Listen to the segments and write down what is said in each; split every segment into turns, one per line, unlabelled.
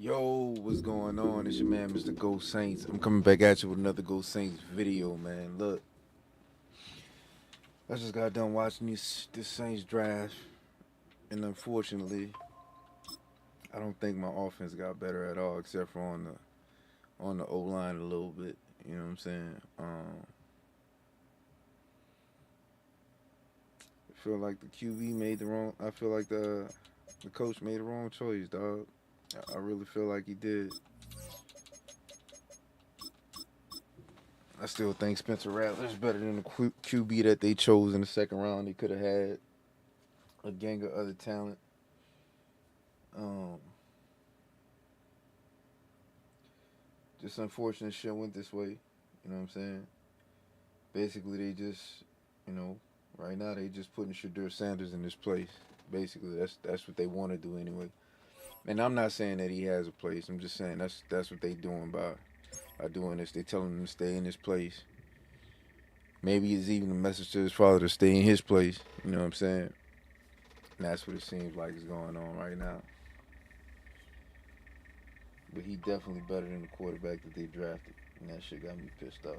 Yo, what's going on? It's your man, Mr. Ghost Saints. I'm coming back at you with another Ghost Saints video, man. Look, I just got done watching this Saints draft, and unfortunately, I don't think my offense got better at all, except for on the O-line a little bit. You know what I'm saying? I feel like the QB made the wrong. I feel like the coach made the wrong choice, dog. I really feel like he did. I still think Spencer Rattler's better than the QB that they chose in the second round. They could have had a gang of other talent. Just unfortunate shit went this way. You know what I'm saying? Basically, they just, right now they just putting Shadur Sanders in this place. Basically, that's what they want to do anyway. And I'm not saying that he has a place. I'm just saying that's what they doing by doing this. They telling him to stay in his place. Maybe it's even a message to his father to stay in his place. You know what I'm saying? And that's what it seems like is going on right now. But he definitely better than the quarterback that they drafted. And that shit got me pissed off.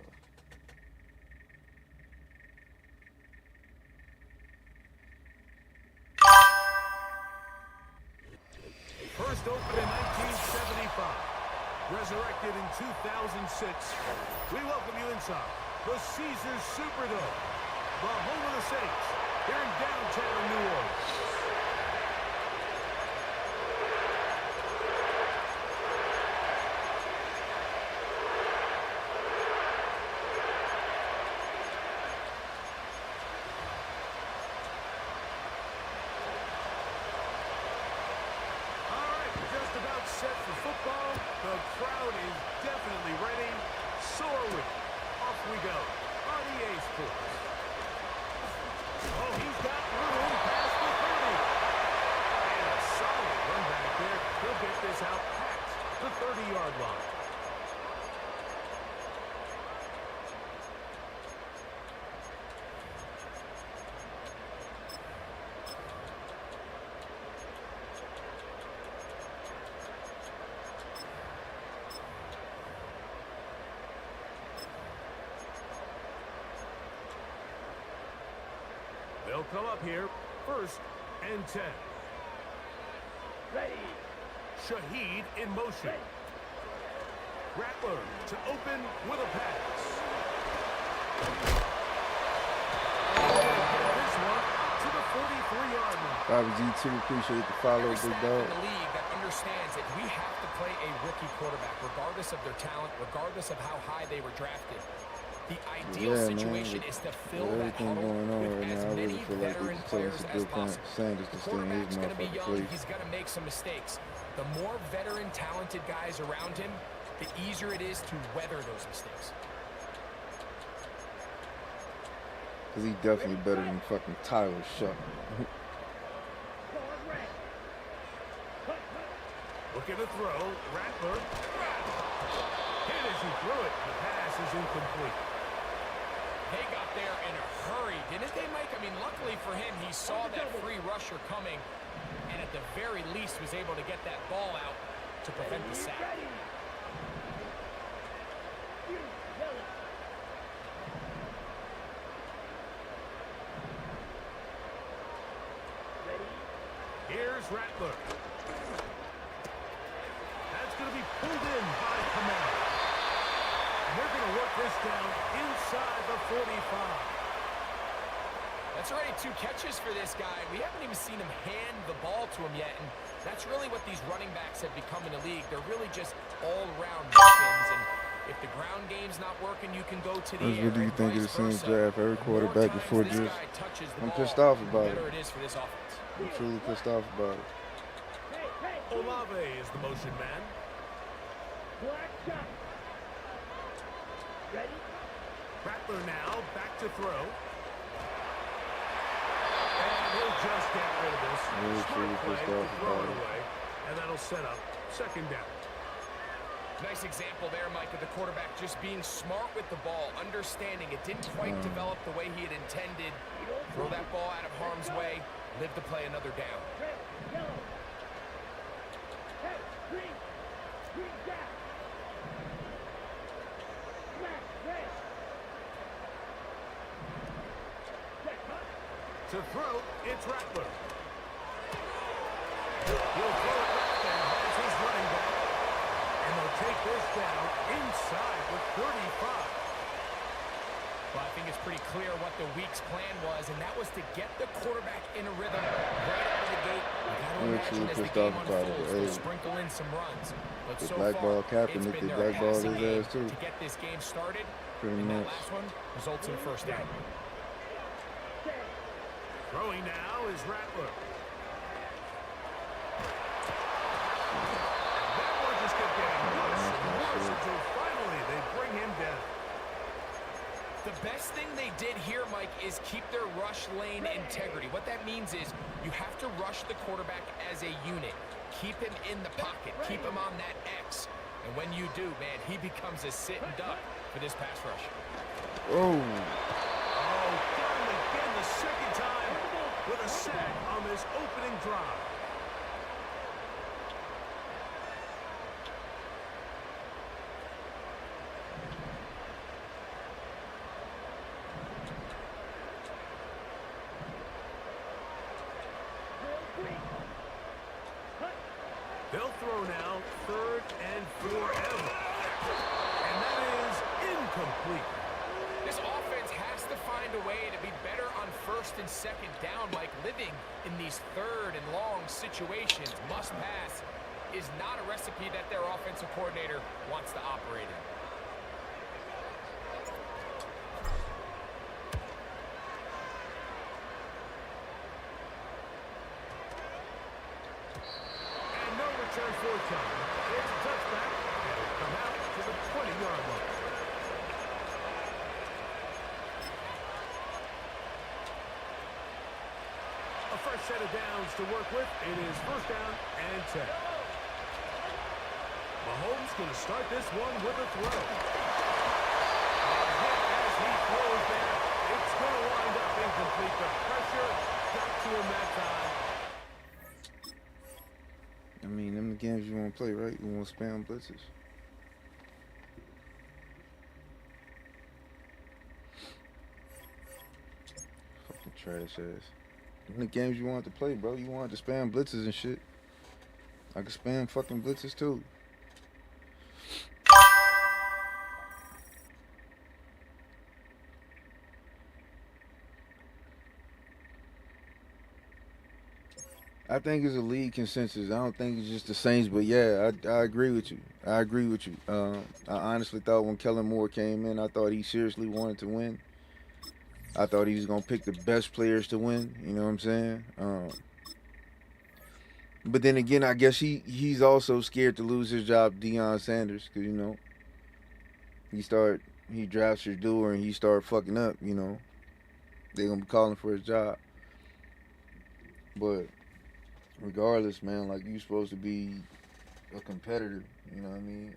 First opened in 1975. Resurrected in 2006, we welcome you inside the Caesars Superdome, the home of the Saints, here in downtown New Orleans. Set for football. The crowd is definitely ready. So are we. Off we go on the A's course. Oh, he's got room past the 30. And a solid run back there. He'll get this out past the 30-yard line. They'll come up here, 1st and 10.
Ready.
Shaheed in motion. Rattler to open with a pass. This one to the 43-yard line.
Bobby G2, appreciate the follow,
Every
big
staff
dog.
in the league that understands that we have to play a rookie quarterback, regardless of their talent, regardless of how high they were drafted. The ideal situation is to fill that
everything
huddle
going on
with
right
as
now, I
many
really feel like
veteran
it's telling us
players
a
as
good point.
possible.
Sanders
The
to stay in his
quarterback's going to be
motherfucking
young.
place.
He's going to make some mistakes. The more veteran, talented guys around him, the easier it is to weather those mistakes.
Because he's definitely better than fucking Tyler Shuck.
Looking to throw. Rattler. Hit as he threw it. The pass is incomplete.
They got there in a hurry, didn't they, Mike? I mean, luckily for him, he saw that free rusher coming, and at the very least was able to get that ball out to prevent the sack.
Here's Rattler. That's going to be pulled in by Kamara. And they're going to work this down inside the 45.
That's already 2 catches for this guy. We haven't even seen him hand the ball to him yet, and that's really what these running backs have become in the league. They're really just all-around weapons, and if the ground game's not working, you can go to the air.
What do you think of the Saints draft? Every quarterback before this. I'm pissed off about it. I'm truly pissed off about it.
Olave is the motion man.
Ready.
Rattler now back to throw. And he'll just get rid of this.
Truly pissed off
Throw
about
it
it.
away. And that'll set up 2nd down.
Nice example there, Mike, of the quarterback just being smart with the ball, understanding it didn't quite develop the way he had intended. Throw that ball out of harm's way, live to play another down.
Red, yellow. Red, green. Green down. Black, red. Set, cut.
To throw, it's Rattler. He'll throw it back and has his running back. And they'll take this down inside the 35.
Well, I think it's pretty clear what the week's plan was, and that was to get the quarterback in a rhythm right out of the gate. You got to imagine as the game unfolds, they'll sprinkle in some runs. But so far, it's been their passing game to get this game started. And that last one results in a 1st down.
Throwing now is Rattler. That one just kept getting worse and worse until finally they bring him down.
The best thing they did here, Mike, is keep their rush lane integrity. What that means is you have to rush the quarterback as a unit. Keep him in the pocket. Keep him on that X. And when you do, man, he becomes a sit and duck for this pass rush.
Oh, got him again the 2nd time with a sack on this opening drive. They'll throw now, 3rd and and forever. And that is incomplete.
This offense has to find a way to be better on first and second down, like living in these third and long situations. Must pass is not a recipe that their offensive coordinator wants to operate in.
And no return forthcoming. It's a touchback, and it'll come out to the 20-yard line. A fresh set of downs to work with. It is first down and 10. Mahomes going to start this one with a throw. And hit as he throws there. It's going to wind up incomplete. The pressure got to him that time.
I mean, them the games you want to play, right? You want to spam blitzes. Fucking trash ass. Them the games you want to play, bro. You want to spam blitzes and shit. I can spam fucking blitzes too. I think it's a league consensus. I don't think it's just the Saints, but yeah, I agree with you. I agree with you. I honestly thought when Kellen Moore came in, I thought he seriously wanted to win. I thought he was going to pick the best players to win. You know what I'm saying? But then again, I guess he's also scared to lose his job to Deion Sanders because, you know, he drafts your door and he start fucking up, you know. They're going to be calling for his job. But regardless, man, like, you supposed to be a competitor, you know what I mean?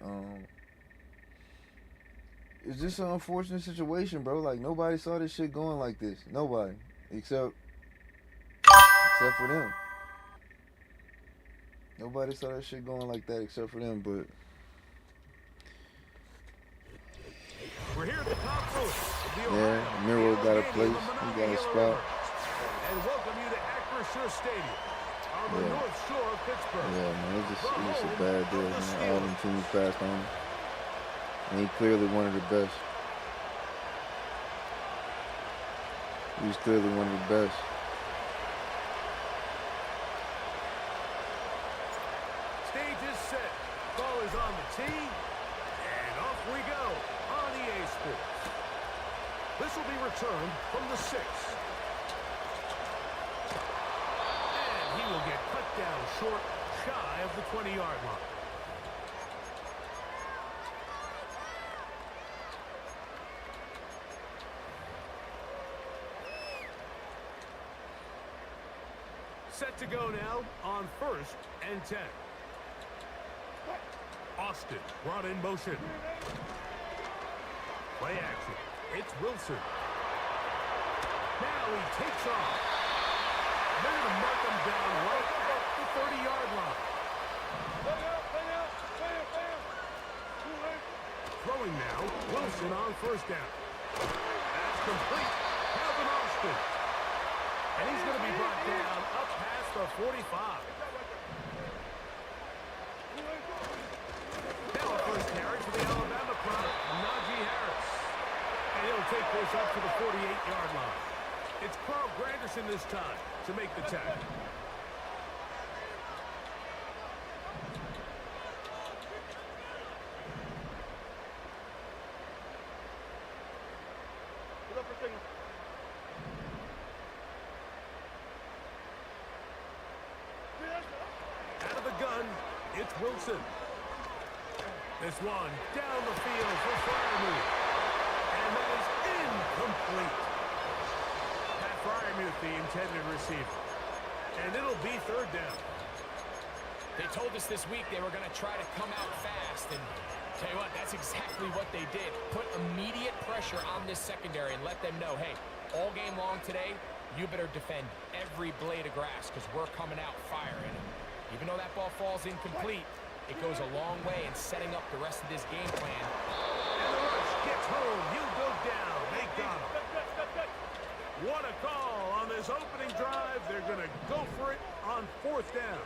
It's just an unfortunate situation, bro. Like, nobody saw this shit going like this. Nobody. Except for them. Nobody saw that shit going like that except for them, but
We're here at the top floor.
yeah, Miro got a place. He got a spot.
And welcome you to Acrisure Stadium on the North Shore of Pittsburgh.
Yeah, man, it's just a bad deal, man. All them teams passed on him. And he clearly one of the best. He was clearly one of the best.
Stage is set. Ball is on the tee. And off we go on EA Sports. This will be returned from the 6. And he will get cut down short, shy of the 20-yard line. Set to go now on 1st and 10. Austin brought in motion. Play action. It's Wilson. Now he takes off. They're going to mark him down right at the 30-yard line. Throwing now. Wilson on 1st down. That's complete. Calvin Austin. And he's going to be brought down up past the 45. Now a first carry for the Alabama product, Najee Harris. And he'll take this up to the 48-yard line. It's Carl Granderson this time to make the tackle. Out of the gun, it's Wilson. This one down the field for Freiermuth. And that is incomplete. Pat Freiermuth, the intended receiver. And it'll be 3rd down.
They told us this week they were going to try to come out fast, and tell you what, that's exactly what they did. Put immediate pressure on this secondary and let them know, hey, all game long today, you better defend every blade of grass because we're coming out firing. Even though that ball falls incomplete, it goes a long way in setting up the rest of this game plan.
And the rush gets home. He'll go down. They got him. What a call on this opening drive. They're going to go for it on 4th down.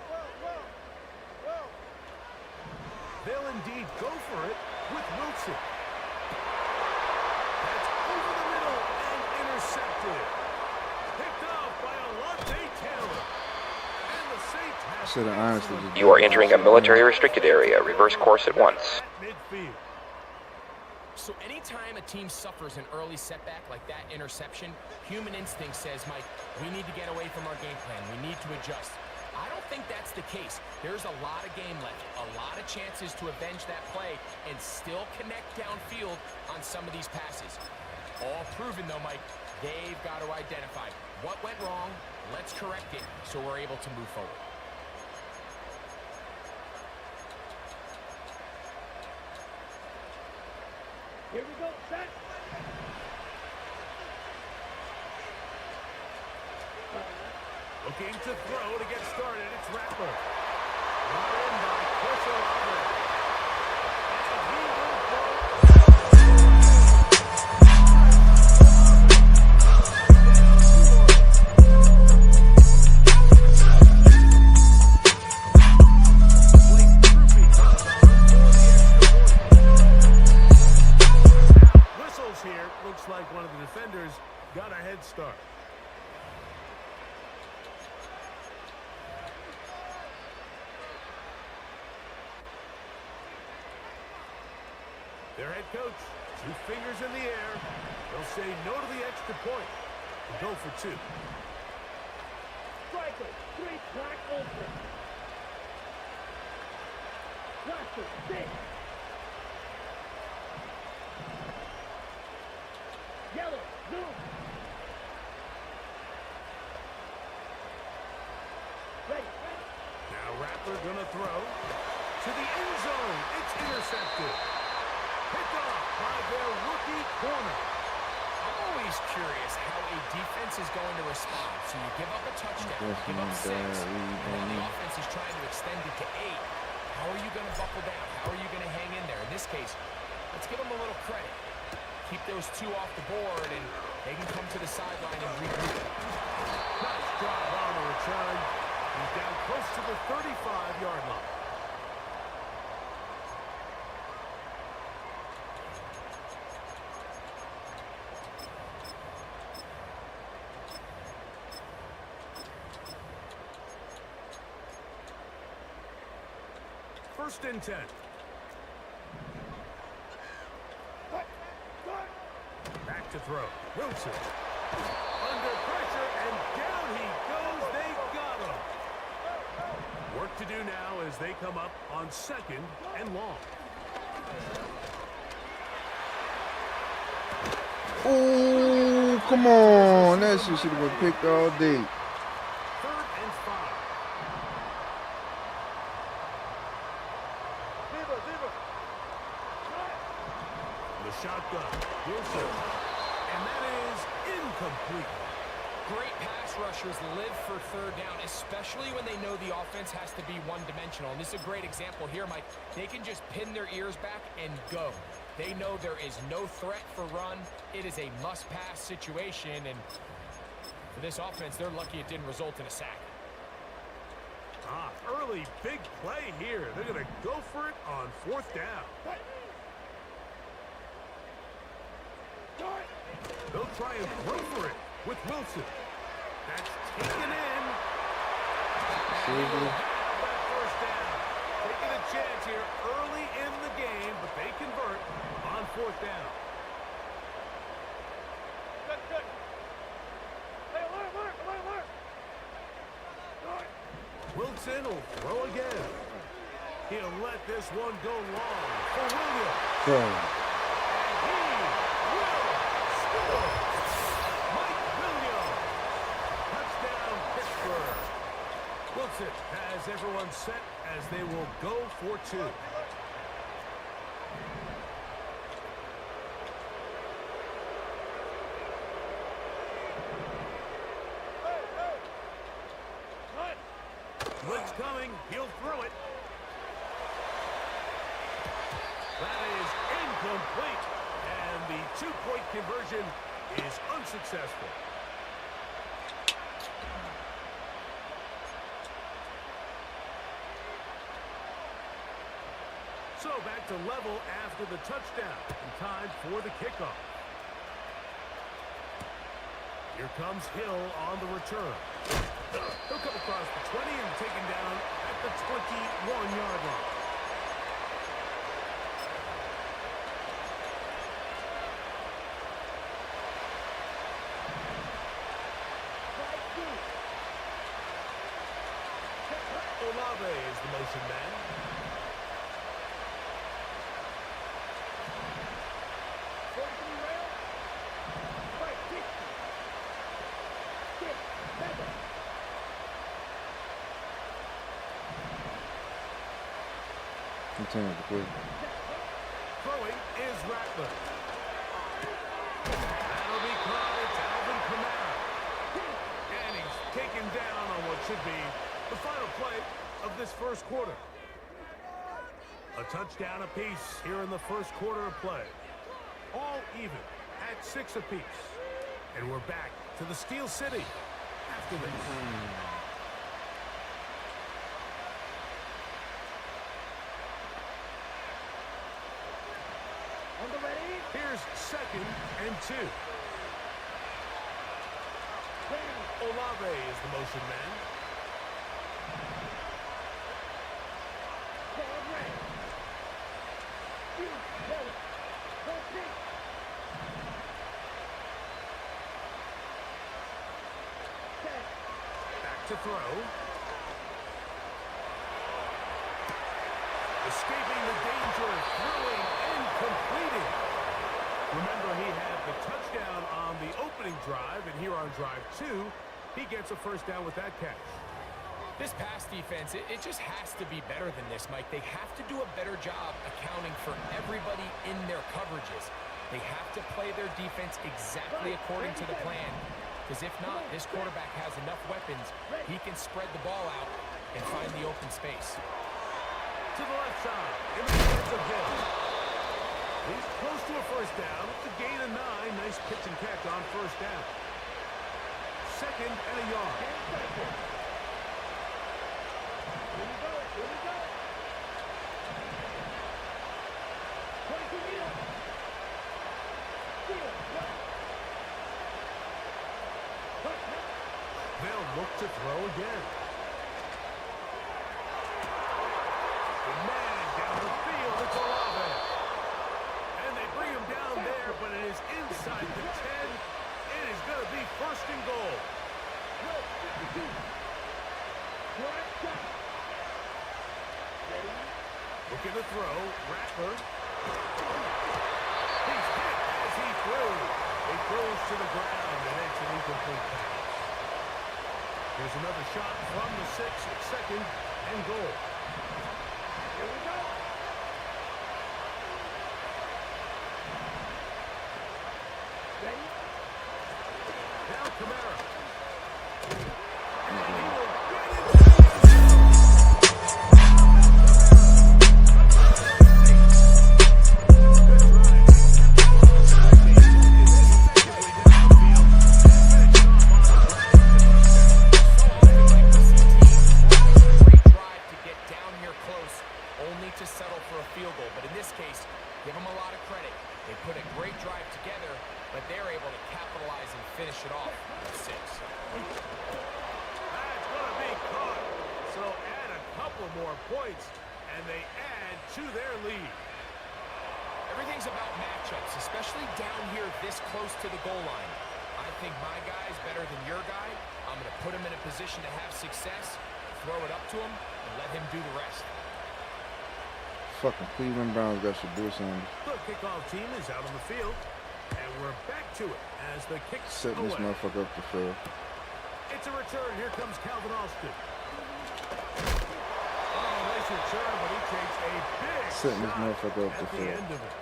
They'll indeed go for it with Wilson. That's over the middle and intercepted. Picked off by Alontae Taylor. And the Saints have
You are entering a military restricted area. Reverse course at once.
midfield.
So anytime a team suffers an early setback like that interception, human instinct says, Mike, we need to get away from our game plan. We need to adjust. I don't think that's the case. There's a lot of game left, a lot of chances to avenge that play and still connect downfield on some of these passes. All proven, though, Mike, they've got to identify what went wrong, let's correct it so we're able to move forward.
Here we go, set.
Looking to throw to get started. It's Rattler. Brought in by Chris Olave. And he will go. Whistles here. Looks like one of the defenders got a head start. Their head coach, 2 fingers in the air. They'll say no to the extra point and go for 2.
Striker, 3 black open. Blaster, 6. Yellow, zoom. Ready.
Now Rattler gonna throw to the end zone. It's intercepted. Picked off by their rookie corner.
I'm always curious how a defense is going to respond. So you give up a touchdown, you give up 6, and now the offense is trying to extend it to 8. How are you going to buckle down? How are you going to hang in there? In this case, let's give them a little credit. Keep those 2 off the board, and they can come to the sideline and regroup.
Nice job on the return. He's down close to the 35-yard line. First and 10. Back to throw. Wilson. Under pressure, and down he goes. They got him. Work to do now as they come up on 2nd and long.
Oh, come on. That shit should have been picked all day.
3rd and 5. The shotgun. Wilson. And that is incomplete.
Great pass rushers live for 3rd down, especially when they know the offense has to be one-dimensional. And this is a great example here, Mike. They can just pin their ears back and go. They know there is no threat for run. It is a must-pass situation, and for this offense, they're lucky it didn't result in a sack.
Early big play here. They're going to go for it on 4th down. They'll try and throw for it with Wilson. That's taken in. That 1st down. Taking a chance here early in the game, but they convert on 4th down.
Good. Hey, alert.
Wilson will throw again. He'll let this one go long for Williams. And he will score. Mike Williams. Touchdown, Pittsburgh. Wilson has everyone set as they will go for 2. Blitz coming. He'll throw it. That is incomplete. And the 2-point conversion is unsuccessful. to level after the touchdown. In time for the kickoff. Here comes Hill on the return. He'll come across the 20 and taken down at the 21-yard line. Olave is the motion man.
Continue to play.
Throwing is Rattler. That'll be caught. It's Alvin Kamara. And he's taken down on what should be the final play of this first quarter. A touchdown apiece here in the first quarter of play. All even at 6 apiece. And we're back to the Steel City after this. Here's 2nd and 2. Olave is the motion man. Back to throw. Escaping the danger, throwing and completing. Remember, he had the touchdown on the opening drive, and here on drive 2, he gets a first down with that catch.
This pass defense, it just has to be better than this, Mike. They have to do a better job accounting for everybody in their coverages. They have to play their defense exactly according to the plan. Because if not, this quarterback has enough weapons, he can spread the ball out and find the open space.
To the left side, in the hands of Hill. He's close to a first down. It's a gain of 9. Nice pitch and catch on first down. 2nd and a yard.
Here we go.
They'll look to throw again. The man down the field, it's Olave. And they bring him down there, but it is inside the 10. It is going to be 1st and goal. Looking to throw, Rattler. He's hit as he throws. He throws to the ground, and it's an incomplete pass. Here's another shot from the 6, 2nd and goal. Here we go. Ready? Now Kamara. And he will get it.
To settle for a field goal, but in this case, give them a lot of credit. They put a great drive together, but they're able to capitalize and finish it off with 6.
That's going to be caught. So add a couple more points, and they add to their lead.
Everything's about matchups, especially down here this close to the goal line. I think my guy's better than your guy. I'm going to put him in a position to have success, throw it up to him, and let him do the rest.
Fucking Cleveland Browns got Shadur Sanders.
The kickoff team is out on the field, and we're back to it as the kick's
Setting this motherfucker up to fail.
It's a return. Here comes Calvin Austin. Oh, nice return, but he takes a big
Setting this
shot
motherfucker up to
at the
fail.
end of it.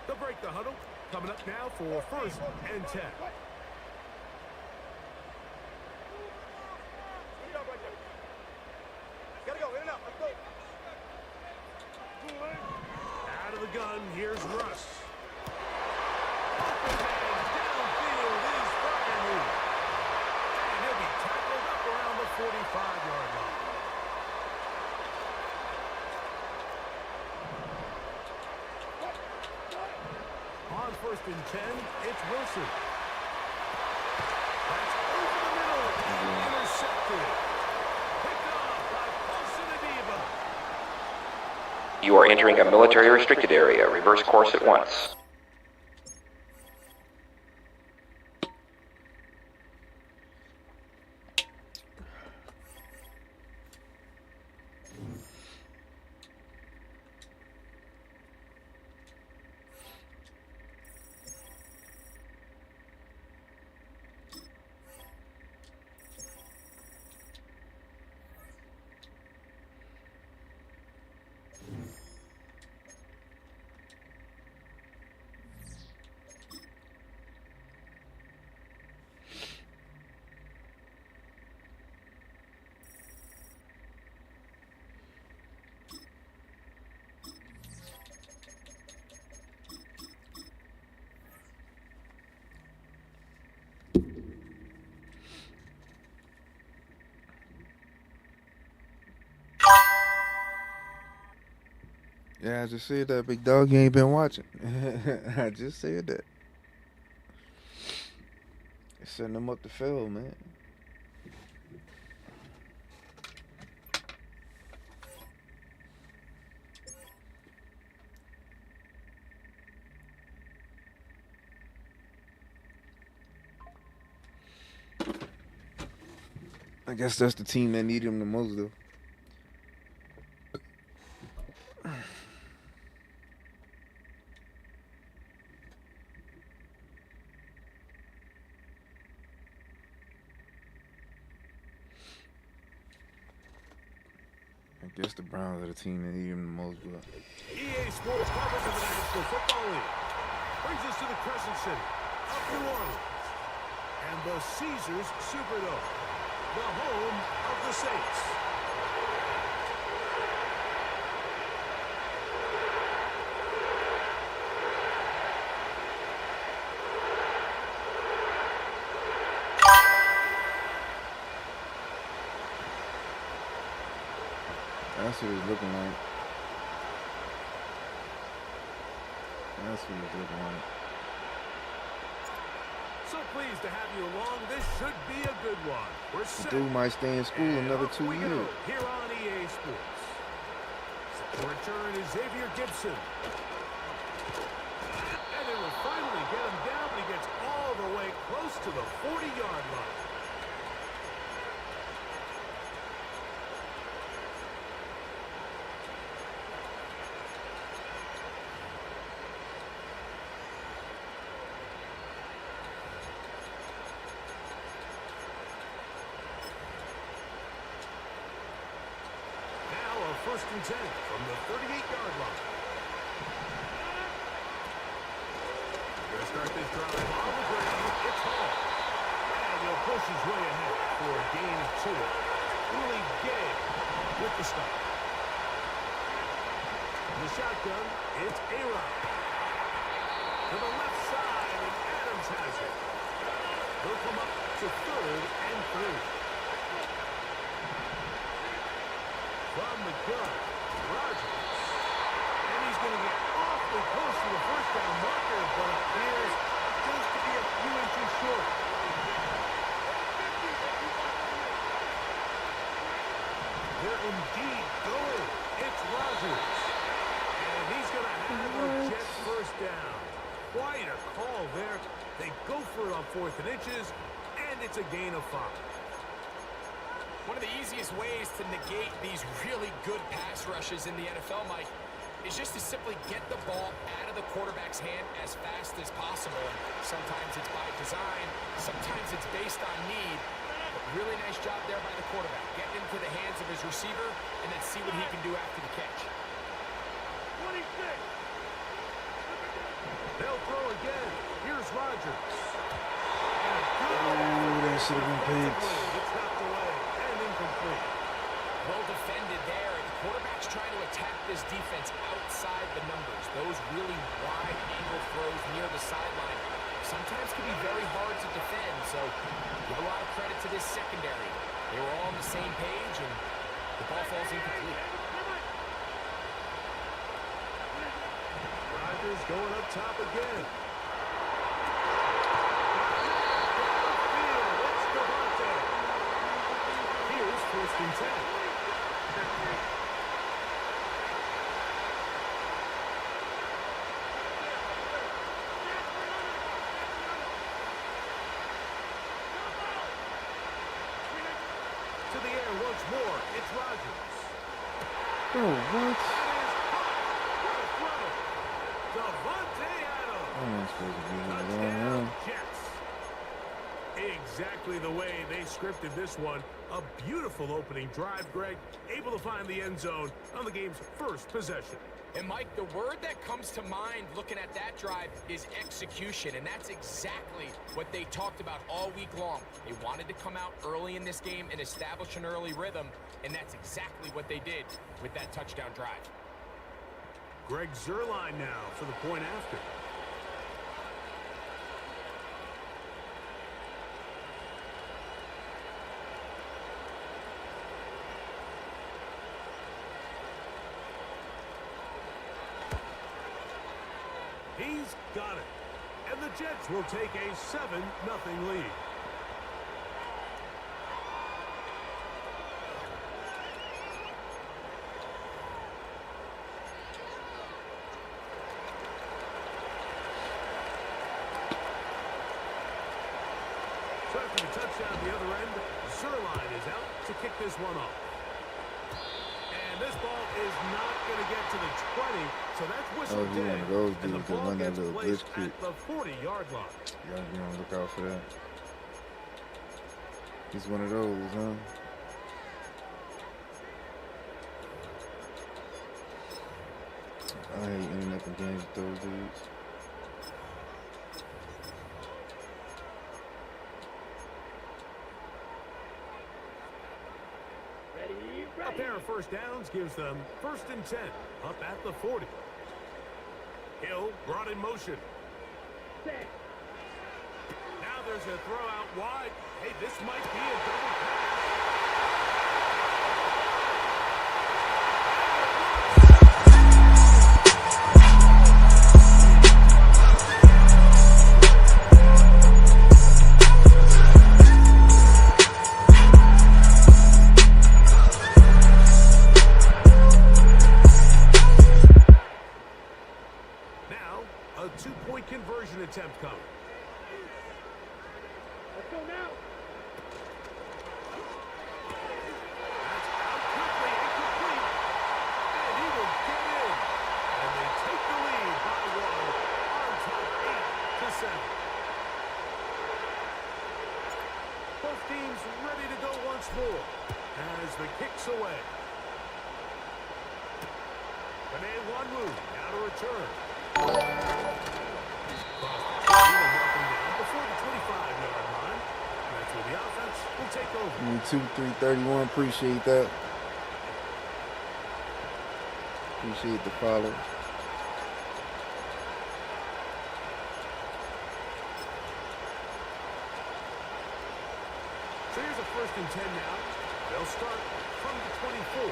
They'll break the huddle. Coming up now for 1st and 10. Out of the gun, here's Russ. Downfield is Bryant. First and 10, it's Wilson. That's over the middle. Intercepted. Picked off by Wilson Adiba.
You are entering a military restricted area. Reverse course at once.
Yeah, I just said that, big dog. You ain't been watching. I just said that. It's setting them up to fail, man. I guess that's the team that need him the most, though. I guess the Browns are the team that need him the most, but
EA Sports coverage of the National Football League brings us to the Crescent City of New Orleans and the Caesars Superdome, the home of the Saints.
that's what it's looking like. That's what it's looking like.
So pleased to have you along. This should be a good one. We're
The
set.
dude might stay in school
And
another
off
2
we go
years.
here on EA Sports. The return is Xavier Gibson. And they will finally get him down, but he gets all the way close to the 40-yard line. First and 10 from the 38-yard line. Going to start this drive on the ground. It's Hall. And he'll push his way ahead for a gain of 2. Willie Gay with the stop. In the shotgun, it's A-Rod. To the left side, and Adams has it. They'll come up to 3rd and 3. From the gun, Rodgers. And he's going to get awfully close to the first down marker, but appears just to be a few inches short. They're indeed going. It's Rodgers. And he's going to have a Jets first down. Quite a call there. They go for it on 4th and inches, and it's a gain of 5.
One of the easiest ways to negate these really good pass rushes in the NFL, Mike, is just to simply get the ball out of the quarterback's hand as fast as possible. And sometimes it's by design, sometimes it's based on need. But really nice job there by the quarterback, getting into the hands of his receiver and then see what he can do after the catch.
26.
They'll throw again. Here's Rodgers.
Oh, that should have been picked.
It's knocked away and incomplete.
Well defended there. The quarterback's trying to attack this defense outside the numbers. Those really wide angle throws near the sideline sometimes can be very hard to defend. So give a lot of credit to this secondary. They were all on the same page, and the ball falls incomplete.
Rodgers going up top again. and 10. To the air once more. It's Rodgers.
Oh, what?
Devontae Adams.
I'm not supposed to be here alone
Touchdown,
now.
Jets. Exactly the way they scripted this one. A beautiful opening drive, Greg. Able to find the end zone on the game's first possession.
And, Mike, the word that comes to mind looking at that drive is execution, and that's exactly what they talked about all week long. They wanted to come out early in this game and establish an early rhythm, and that's exactly what they did with that touchdown drive.
Greg Zuerlein now for the point after. He's got it. And the Jets will take a 7-0 lead. So after the touchdown at the other end, Zuerlein is out to kick this one off. And this ball is not going to get to the 20, so that's whistle
Oh, he one
dead.
of those
And the
dudes that
ball
run that
gets
little
placed
glitch kick.
at the 40-yard line.
You gotta look out for that. He's one of those, huh? I hate ending up in games with those dudes.
A pair of first downs gives them 1st and 10, up at the 40. Hill brought in motion. Now there's a throw out wide. Hey, this might be a double pass. Now, a two-point conversion attempt coming.
Let's go now.
That's out quickly, incomplete. And he will get in. And they take the lead by one on top 8-7. Both teams ready to go once more as the kick's away. Benet one move, now to return. Before the 25-yard line. That's where the offense will take over.
2-3-31, appreciate that. Appreciate the follow.
So here's a 1st and 10 now. They'll start from the 24.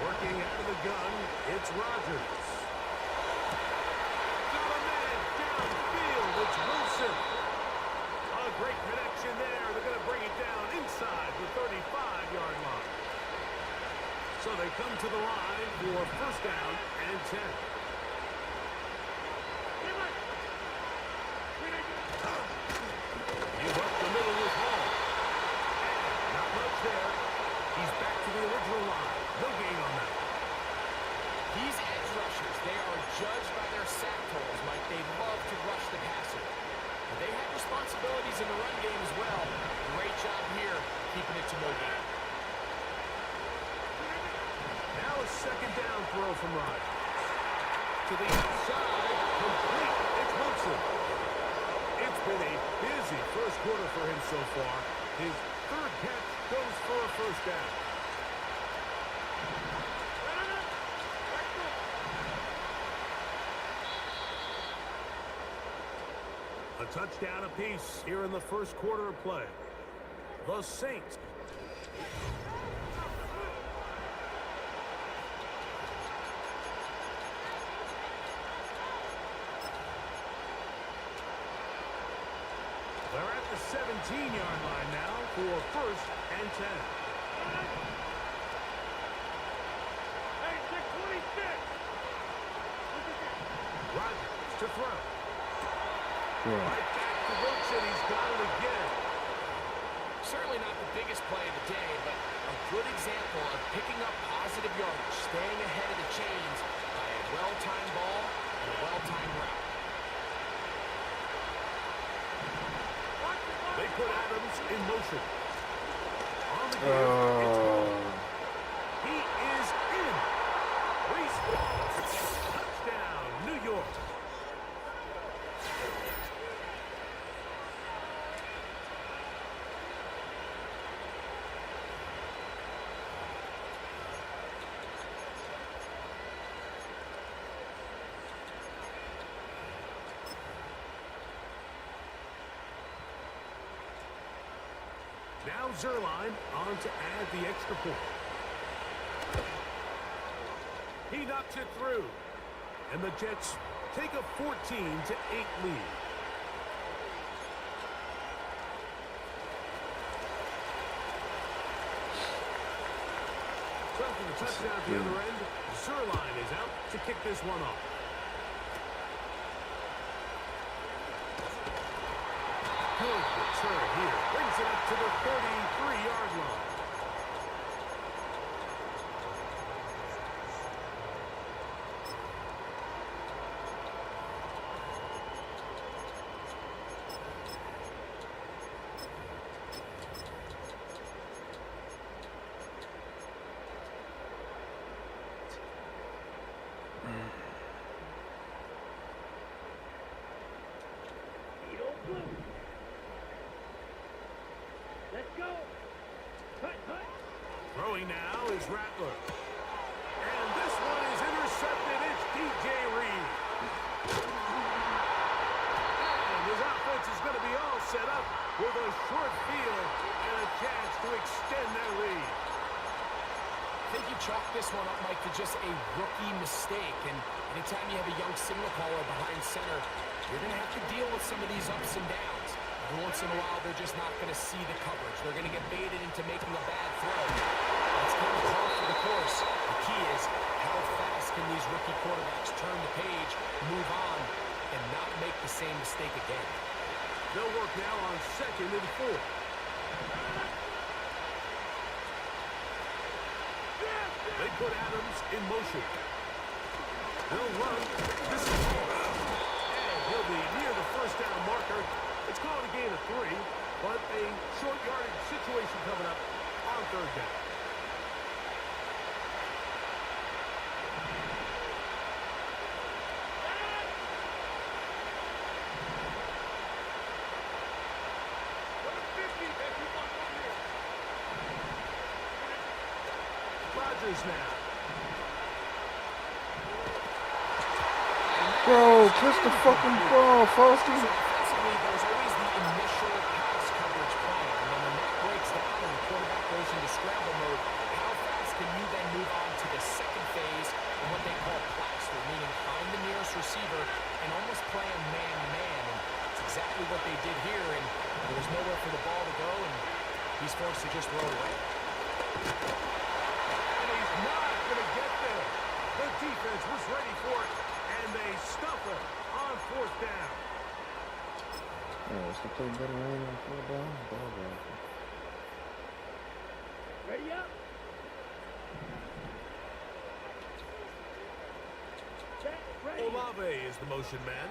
Working out of the gun, it's Rodgers. Got a man downfield, it's Wilson. A great connection there. They're going to bring it down inside the 35-yard line. So they come to the line for 1st down and 10. Give up the middle with Hall. And not much there. He's back to the original line. No gain on that.
These edge rushers, they are judged by their sack totals, Mike. They love to rush the passer. But they have responsibilities in the run game as well. Great job here, keeping it to no gain.
Now a 2nd down throw from Rodgers. To the outside, complete. It's Wilson. It's been a busy 1st quarter for him so far. His 3rd catch goes for a 1st down. A touchdown apiece here in the 1st quarter of play. The Saints. 17-yard line now for 1st and 10.
Hey, 626.
Rodgers to throw.
Yeah.
Right back to Wilkes, and he's got it again.
Certainly not the biggest play of the day, but a good example of picking up positive yardage, staying ahead of the chains by a well-timed ball and a well-timed route.
They put Adams in motion. On the give, it's home. He is in. Reese touchdown, New York. Now Zerline on to add the extra point. He knocks it through. And the Jets take a 14-8 lead. So for the touchdown at the other end, Zerline is out to kick this one off. Good return here. Brings it up to the 33-yard line.
Let's go. Cut, cut.
Throwing now is Rattler. And this one is intercepted. It's DJ Reed. And his offense is going to be all set up with a short field and a chance to extend their lead.
I think you chalk this one up, Mike, to just a rookie mistake. And anytime you have a young signal caller behind center, you're going to have to deal with some of these ups and downs. Every once in a while, they're just not going to see the coverage. They're going to get baited into making a bad throw. That's kind of par for the course. The key is how fast can these rookie quarterbacks turn the page, move on, and not make the same mistake again.
They'll work now on 2nd and 4. They put Adams in motion. They'll run. This is and he'll be near the first down marker. It's called a gain of 3, but a short yardage situation coming up on 3rd down. Rodgers now.
Bro, catch the fucking ball, Foster.
Offensively, there's always the initial pass coverage plan, and then when that breaks down and the quarterback goes into scramble mode, how fast can you then move on to the second phase and what they call plaster, meaning find the nearest receiver and almost play a man-to-man, and it's exactly what they did here, and there was nowhere for the ball to go, and he's forced to just throw it away.
And he's not going to get there. The defense was ready for it, and they stuff it on 4th down.
Yeah, it's the play better right on 4th down.
Ready up. Set, ready.
Olave is the motion man.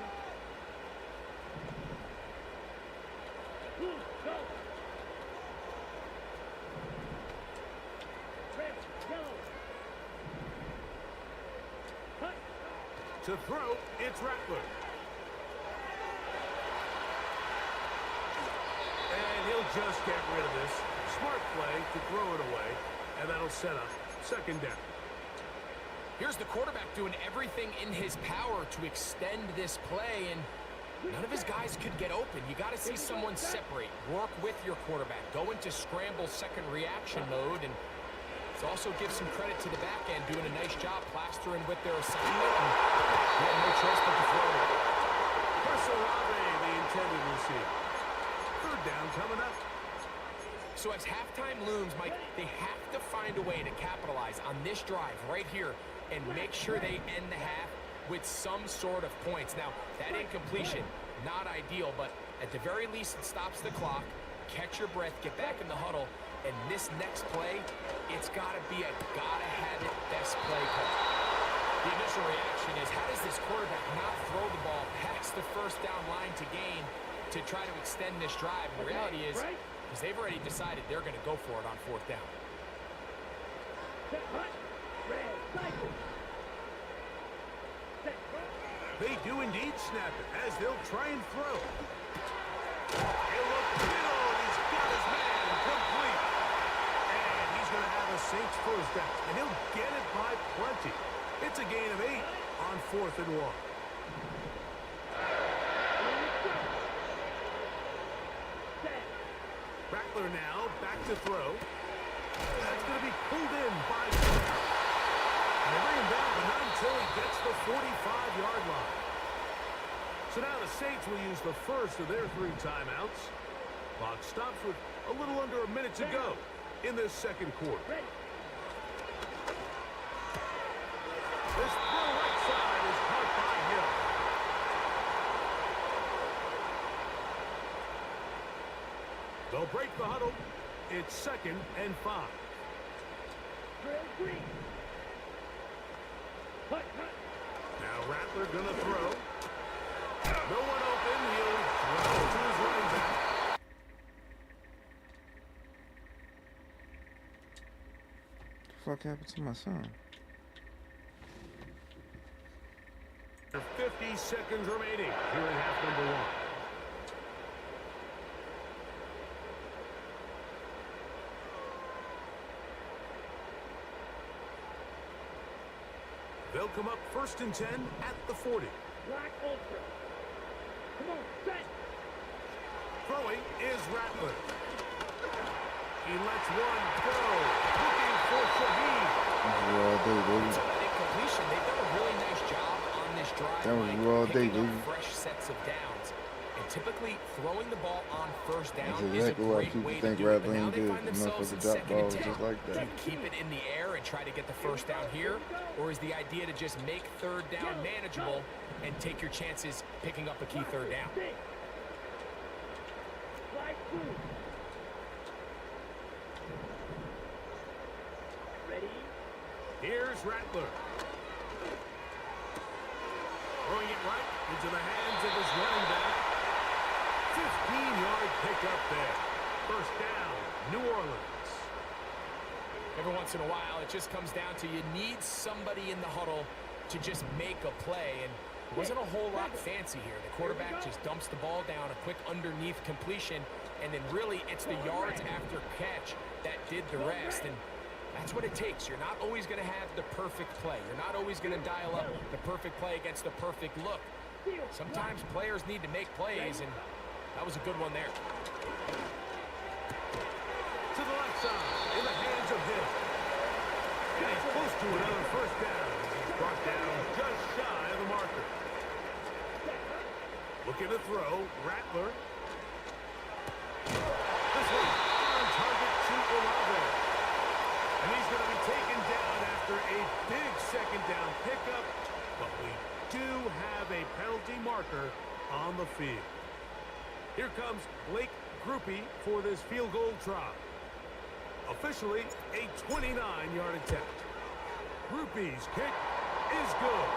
Go. Red, yellow. Cut.
To throw, it's Rattler. And he'll just get rid of this. Smart play to throw it away, and that'll set up 2nd down.
Here's the quarterback doing everything in his power to extend this play, and none of his guys could get open. You got to see someone separate, work with your quarterback, go into scramble second reaction mode, and also give some credit to the back end, doing a nice job plastering with their assignment, and he had no choice but to throw it.
Chris Olave, the intended receiver. third down coming up.
So as halftime looms, Mike, they have to find a way to capitalize on this drive right here and make sure they end the half with some sort of points. Now, that incompletion, not ideal, but at the very least, it stops the clock. Catch your breath, get back in the huddle, and this next play, it's got to be a gotta-have-it best play call. The initial reaction is, how does this quarterback not throw the ball past the first down line to gain to try to extend this drive? And the reality is, because they've already decided they're going to go for it on fourth down.
They do indeed snap it as they'll try and throw. He'll look middle, and he's got his man complete. And he's going to have a Saints first down, and he'll get it by plenty. It's a gain of 8 on 4th and 1. Rattler now back to throw. That's going to be pulled in by Smith. And they bring him down, but not until he gets the 45-yard line. So now the Saints will use the first of their 3 timeouts. Clock stops with a little under a minute to go in this second quarter. This throw right side is caught by Hill. They'll break the huddle. It's 2nd and 5. Now Rattler gonna throw. No one open. He'll throw to his running back.
What the fuck happened to my son?
50 seconds remaining here in half number 1. They'll come up 1st and 10 at the 40.
Black Ultra. Come on, set.
Throwing is Rattler. He lets one go. Looking for Shaheed.
All day, baby.
So that incompletion, they've done a really nice job on this drive.
That was
Mike,
raw day,
picking up
baby.
fresh sets of downs. And typically, throwing the ball on first down
That's
is a
exactly why
great
people
way to
think
do it. But
Rattler
now
ain't
they
good.
find
The
themselves in
motherfucker drop
2nd and
balls
10.
just like
Do
that.
you keep it in the air and try to get the first down here? Or is the idea to just make 3rd down manageable and take your chances picking up a key 3rd down?
Black blue. Ready?
Here's Rattler. Throwing it right into the hands of his running back. 15-yard pickup there. First down, New Orleans.
Every once in a while, it just comes down to you need somebody in the huddle to just make a play. And it wasn't a whole lot fancy here. The quarterback just dumps the ball down, a quick underneath completion, and then really it's the yards after catch that did the rest. And that's what it takes. You're not always going to have the perfect play. You're not always going to dial up the perfect play against the perfect look. Sometimes players need to make plays, and that was a good one there.
To the left side, in the hands of Hill. And he's close to another first down. He's brought down just shy of the marker. Looking to throw, Rattler. This one on target to Olave. And he's going to be taken down after a big 2nd down pickup. But we do have a penalty marker on the field. Here comes Blake Groupie for this field goal try. Officially, a 29-yard attempt. Groupie's kick is good.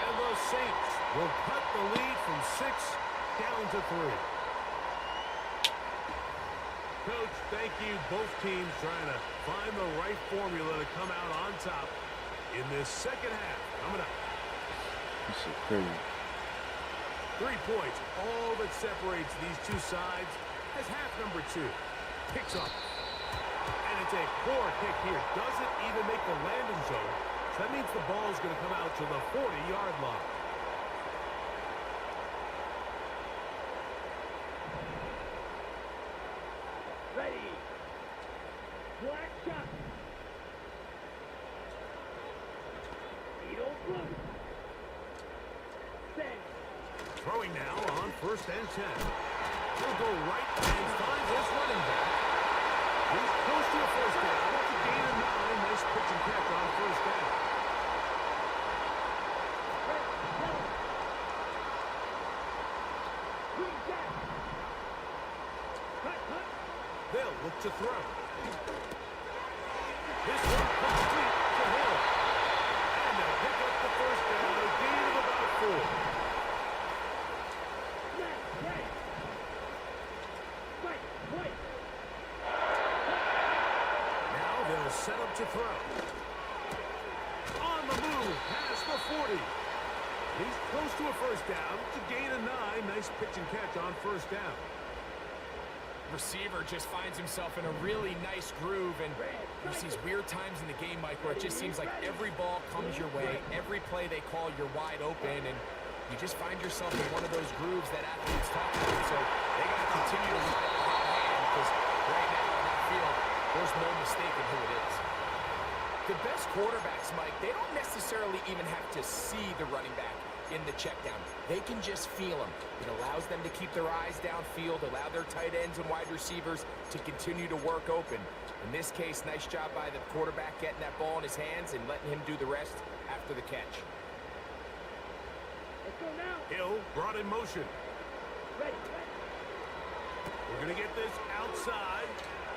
And the Saints will cut the lead from 6 down to 3. Coach, thank you. Both teams trying to find the right formula to come out on top in this second half. Coming up.
This is crazy.
3 points, all that separates these two sides as half number 2 kicks off. And it's a poor kick here. Doesn't even make the landing zone. So that means the ball is going to come out to the 40-yard line.
Ready. Black shot. Needle blue. Send.
Throwing now on 1st and 10. He'll go right and find his running back. He's close to a first down. That's a gain of 9. Nice pitch and catch on first down. They'll look to throw. This one complete to Hill. And they'll pick up the first down, a gain of about 4. Now they'll set up to throw. On the move, past the 40. He's close to a first down. It's a gain of 9. Nice pitch and catch on first down.
Receiver just finds himself in a really nice groove, and there's these weird times in the game, Mike, where it just seems like every ball comes your way, every play they call, you're wide open, and you just find yourself in one of those grooves that athletes talk about. So they got to continue to ride the hot hand, because right now on that field, there's no mistaking who it is. The best quarterbacks, Mike, they don't necessarily even have to see the running back in the check down. They can just feel him. It allows them to keep their eyes downfield, allow their tight ends and wide receivers to continue to work open. In this case, nice job by the quarterback getting that ball in his hands and letting him do the rest after the catch.
Let's go now.
Hill brought in motion.
Ready.
We're going to get this outside.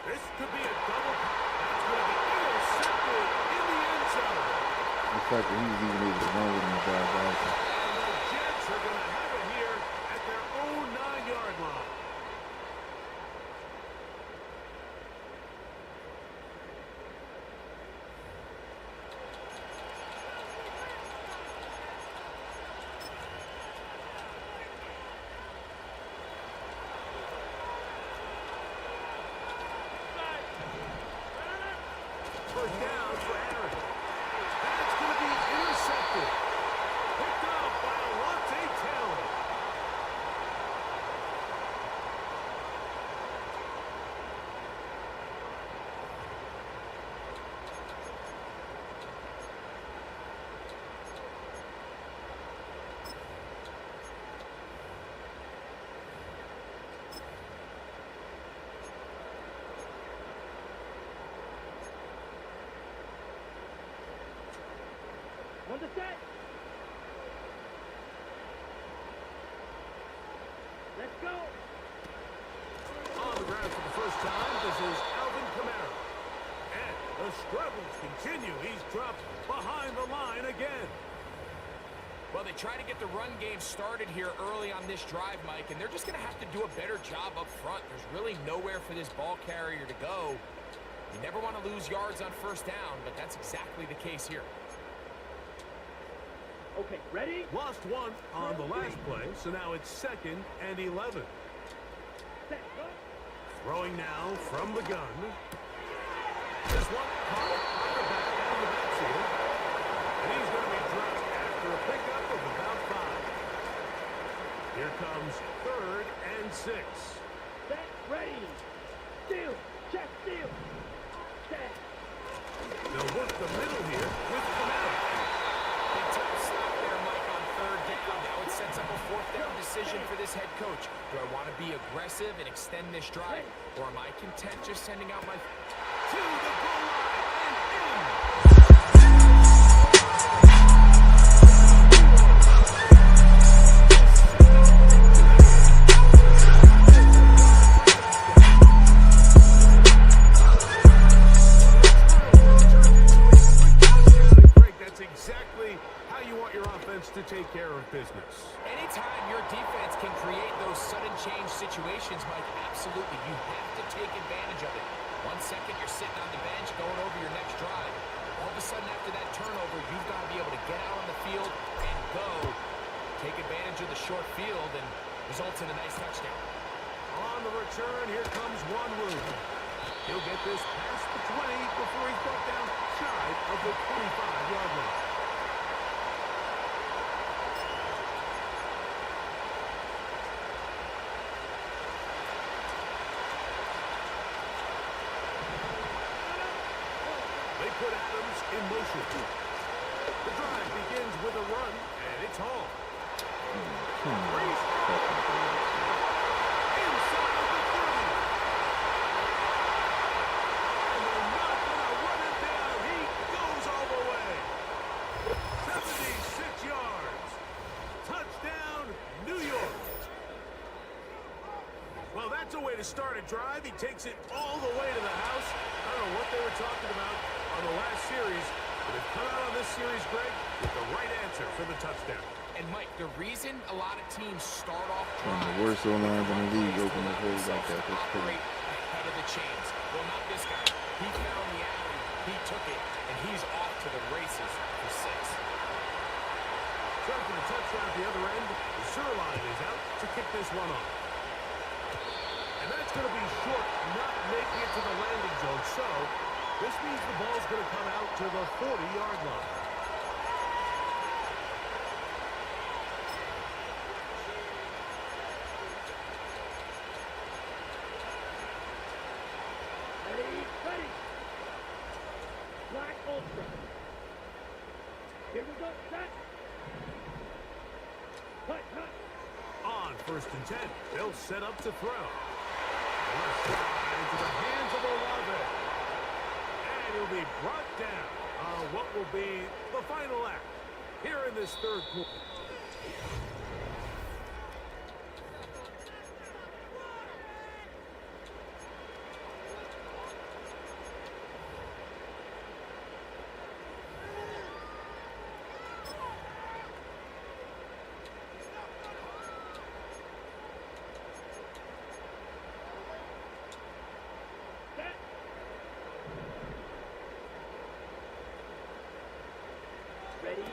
This could be a double. That's going to be intercepted in the end zone.
The fact that he was even able to run with him is diabolical.
And the Jets are going to have it here at their own 9-yard line. First down for Aaron. That's going to be intercepted. Picked up by Alontae Taylor.
On the set. Let's go.
On the ground for the first time, this is Alvin Kamara. And the struggles continue. He's dropped behind the line again.
Well, they try to get the run game started here early on this drive, Mike, and they're just going to have to do a better job up front. There's really nowhere for this ball carrier to go. You never want to lose yards on first down, but that's exactly the case here.
Okay, ready?
Lost one on the last play, so now it's 2nd and 11.
Set. Go.
Throwing now from the gun. This one caught on the back down the backfield. And he's going to be dropped after a pickup of about 5. Here comes 3rd and 6.
Set. Ready. Steal. Check. Steal. Set.
They'll work the middle here with Kamara.
Big time stop there, Mike, on 3rd down. Now it sets up a 4th down decision for this head coach. Do I want to be aggressive and extend this drive, or am I content just sending out my...
To the goal line and in. Greg, that's exactly how you want your offense to take care of business.
Anytime your defense can create those sudden change situations, Mike, absolutely, you have to take advantage of it. 1 second, you're sitting on the bench going over your next drive. All of a sudden, after that turnover, you've got to be able to get out on the field and go. Take advantage of the short field and results in a nice touchdown.
On the return, here comes Wanwu. He'll get this past the 20 before he's brought down shy of the 25-yard line. They put Adams in motion. The drive begins with a run, and it's Hall. Inside to start a drive. He takes it all the way to the house. I don't know what they were talking about on the last series, but they've come out on this series, Greg, with the right answer for the touchdown.
And, Mike, the reason a lot of teams start off
One of the worst O-lines in the league open the holes like that. That's crazy.
ahead of the chains. Well, not this guy. He found the alley, he took it, and he's off to the races for 6.
Trying for the touchdown at the other end. The Zerline is out to kick this one off. And that's going to be short, not making it to the landing zone. So, this means the ball's going to come out to the 40-yard line.
Ready. Black Ultra. Here we go, set. Cut.
On 1st and 10, they'll set up to throw. Left side into the hands of Olave. And he'll be brought down on what will be the final act here in this third quarter.
Ready.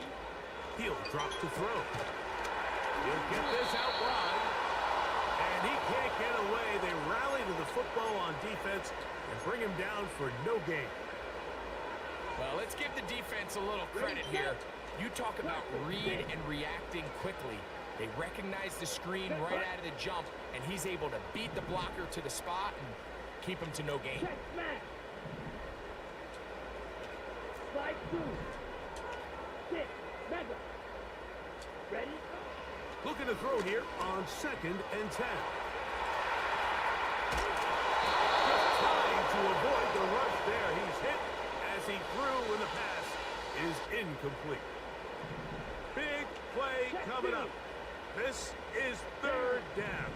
He'll drop to throw. He'll get this out wide. And he can't get away. They rally to the football on defense and bring him down for no gain.
Well, let's give the defense a little credit here. You talk about read and reacting quickly. They recognize the screen right out of the jump, and he's able to beat the blocker to the spot and keep him to no gain.
Check smash. Slide 2. 6. Mega. Ready.
Looking to throw here on 2nd and 10. Just trying to avoid the rush there. He's hit as he threw, and the pass is incomplete. Big play coming up. This is 3rd down.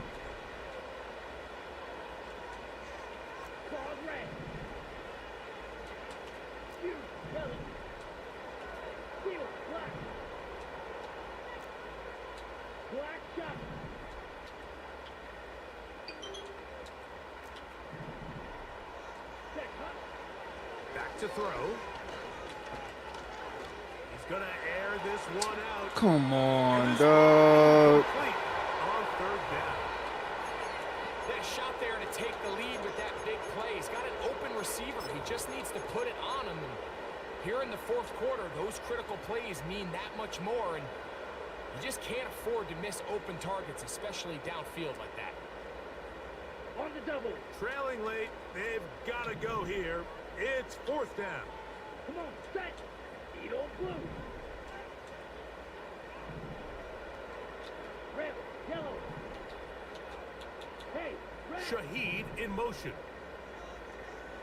Claws red. Huge belly. Steel black. Black shot. Check, huh?
Back to throw. He's going to air this one out.
Come on,
And this
dog.
complete on 3rd down.
That shot there to take the lead with that big play. He's got an open receiver. He just needs to put it on him. And here in the 4th quarter, those critical plays mean that much more. And you just can't afford to miss open targets, especially downfield like that.
On the double.
Trailing late. They've got to go here. It's 4th down.
Come on, set. Eat old blue. Red, yellow. Hey, red.
Shaheed in motion.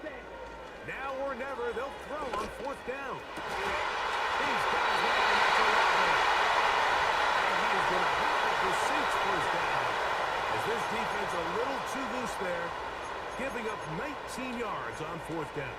Set.
Now or never, they'll throw on 4th down. These guys now that's a lot. And he is going to have the Saints 1st down. As this defense a little too loose there, giving up 19 yards on 4th down.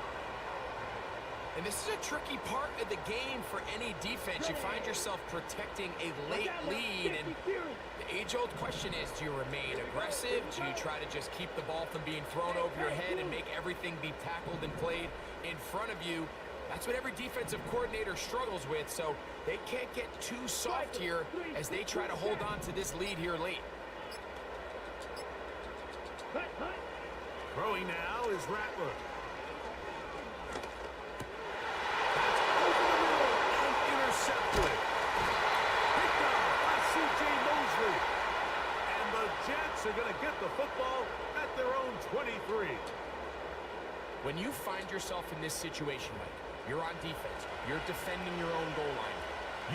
And this is a tricky part of the game for any defense. You find yourself protecting a late lead, and the age-old question is, do you remain aggressive? Do you try to just keep the ball from being thrown over your head and make everything be tackled and played in front of you? That's what every defensive coordinator struggles with, so they can't get too soft here as they try to hold on to this lead here late.
Throwing now is Rattler. Intercepted. Picked up by C.J. Mosley. And the Jets are going to get the football at their own 23.
When you find yourself in this situation, Mike, you're on defense, you're defending your own goal line,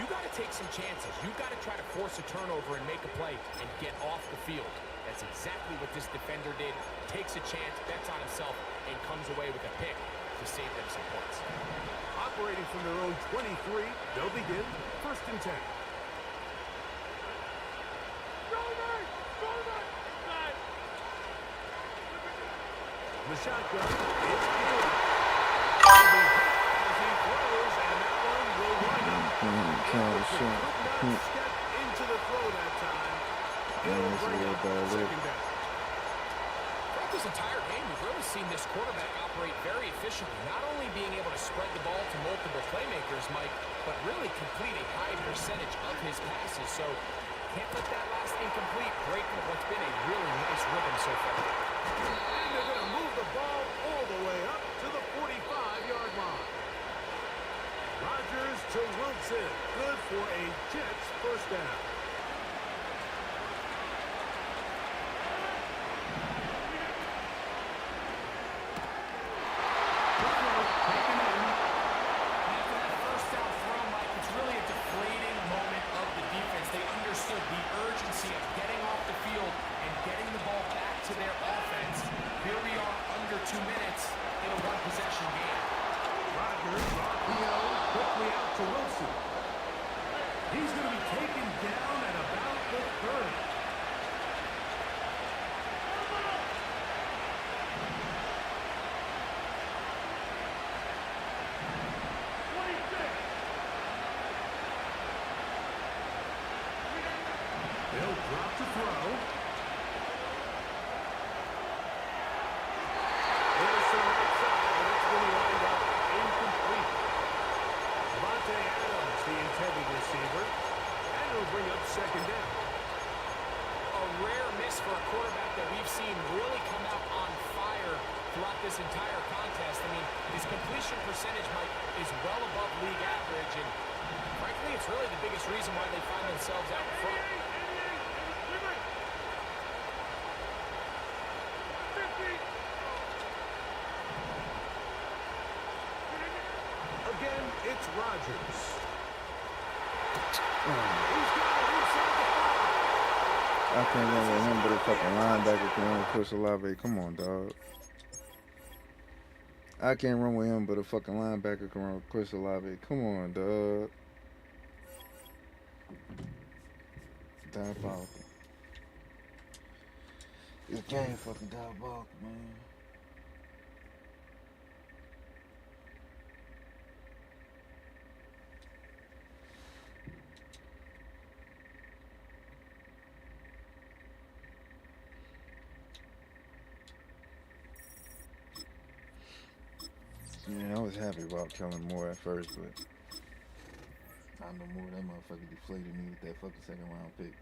you got to take some chances. You got to try to force a turnover and make a play and get off the field. That's exactly what this defender did. Takes a chance, bets on himself, and comes away with a pick to save them some points.
Operating from their own 23, they'll begin 1st and 10. The shotgun is good. As he throws, and that one will wind up. Could not step into the throw that time. It'll bring up second down.
Throughout this entire game, we've really seen this quarterback operate very efficiently, not only being able to spread the ball to multiple playmakers, Mike, but really complete a high percentage of his passes. So can't let that last incomplete break with what's been a really nice rhythm so far.
And they're going to move the ball all the way up to the 45-yard line. Rodgers to Wilson. Good for a Jets first down. He's going to be taken down at about the 30. They'll drop to throw. There's some right side, and it's going to wind up incomplete. Adams, the intended receiver, and it'll bring up second down.
A rare miss for a quarterback that we've seen really come out on fire throughout this entire contest. I mean, his completion percentage, Mike, is well above league average, and frankly, it's really the biggest reason why they find themselves out front.
Again, it's Rodgers.
I can't remember him, but a fucking linebacker can run with Chris Olave. Come on, dog. I can't run with him, but a fucking linebacker can run with Chris Olave. Come on, dog. Diabolical. This game fucking diabolical, man. Yeah, I was happy about Kellen Moore at first, but not no more. That motherfucker deflated me with that fucking second round pick.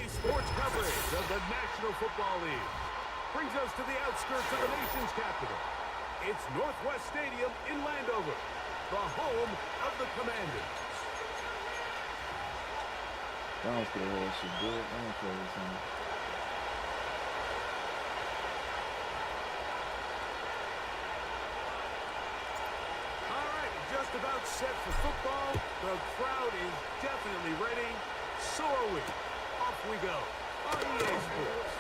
Sports coverage of the National Football League brings us to the outskirts of the nation's capital. It's Northwest Stadium in Landover, the home of the Commanders.
Browns could have had shit good. I don't play this one.
All right, just about set for football. The crowd is definitely ready. So are we. Off we go on EA Sports.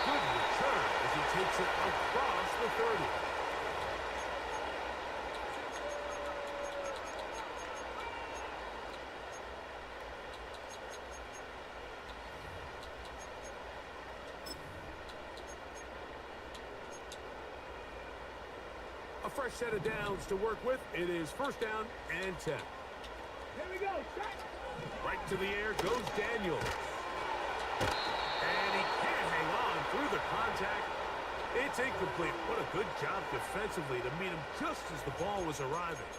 Good return as he takes it across the 30. A fresh set of downs to work with. It is first down and 10.
Here we go, check.
Right to the air goes Daniels. And he can't hang on through the contact. It's incomplete. What a good job defensively to meet him just as the ball was arriving.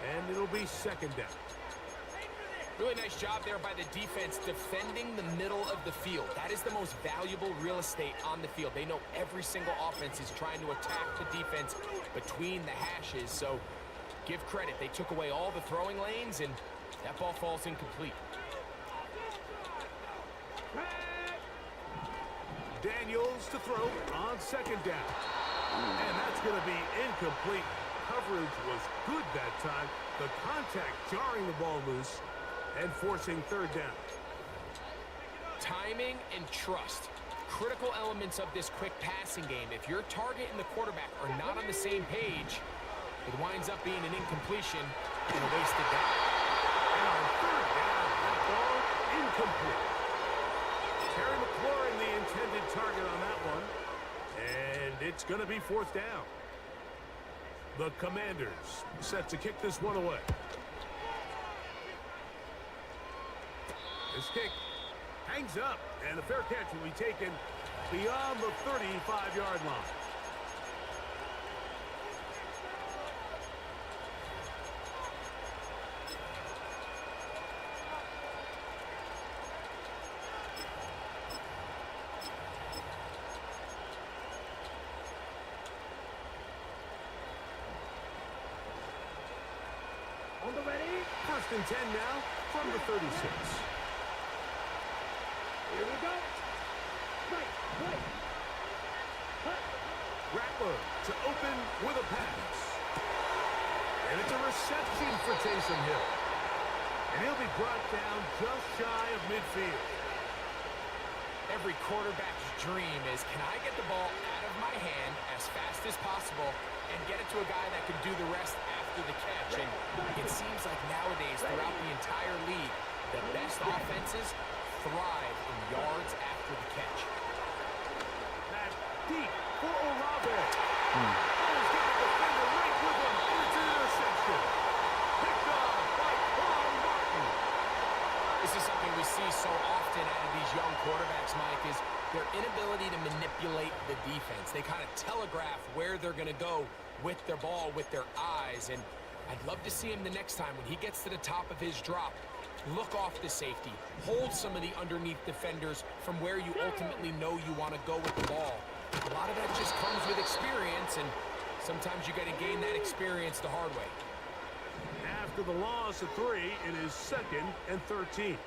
And it'll be second down.
Really nice job there by the defense defending the middle of the field. That is the most valuable real estate on the field. They know every single offense is trying to attack the defense between the hashes. So give credit. They took away all the throwing lanes, and That ball falls incomplete.
Daniels to throw on second down. And that's going to be incomplete. Coverage was good that time. The contact jarring the ball loose and forcing third down.
Timing and trust. Critical elements of this quick passing game. If your target and the quarterback are not on the same page, it winds up being an incompletion and a wasted down.
And on third down, that ball incomplete. Terry McLaurin, the intended target on that one. And it's going to be fourth down. The Commanders set to kick this one away. This kick hangs up, and the fair catch will be taken beyond the 35-yard line.
On the ready.
First and 10 now from the 36.
Here we go. Right. Cut.
Rattler to open with a pass. And it's a reception for Taysom Hill. And he'll be brought down just shy of midfield.
Every quarterback's dream is, can I get the ball out of my hand as fast as possible and get it to a guy that can do the rest after the catch? And it seems like nowadays, throughout the entire league, the best offenses thrive in yards after the catch.
That's deep for Olave. He's got the defender right with him. And it's an interception. Picked off by Paul Martin.
This is something we see so often out of these young quarterbacks, Mike, is their inability to manipulate the defense. They kind of telegraph where they're going to go with their ball, with their eyes. And I'd love to see him the next time when he gets to the top of his drop. Look off the safety. Hold some of the underneath defenders from where you ultimately know you want to go with the ball. A lot of that just comes with experience, and sometimes you got to gain that experience the hard way.
After the loss of 3, it is 2nd and 13.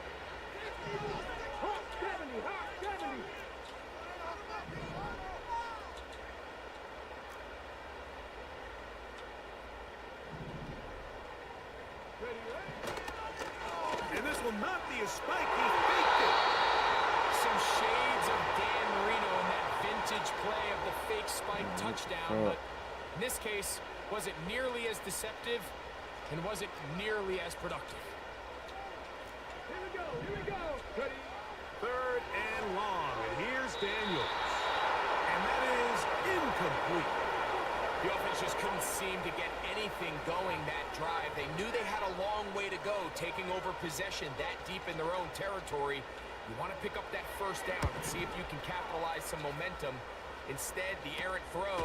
Hot 70.
And this will not be a spike. He faked it.
Some shades of Dan Marino in that vintage play of the fake spike touchdown, but in this case, was it nearly as deceptive, and was it nearly as productive?
Here we go. Ready.
3rd and long. And here's Daniels. And that is incomplete.
The offense just couldn't seem to get anything going that drive. They knew they had a long way to go, taking over possession that deep in their own territory. You want to pick up that first down and see if you can capitalize some momentum. Instead, the errant throw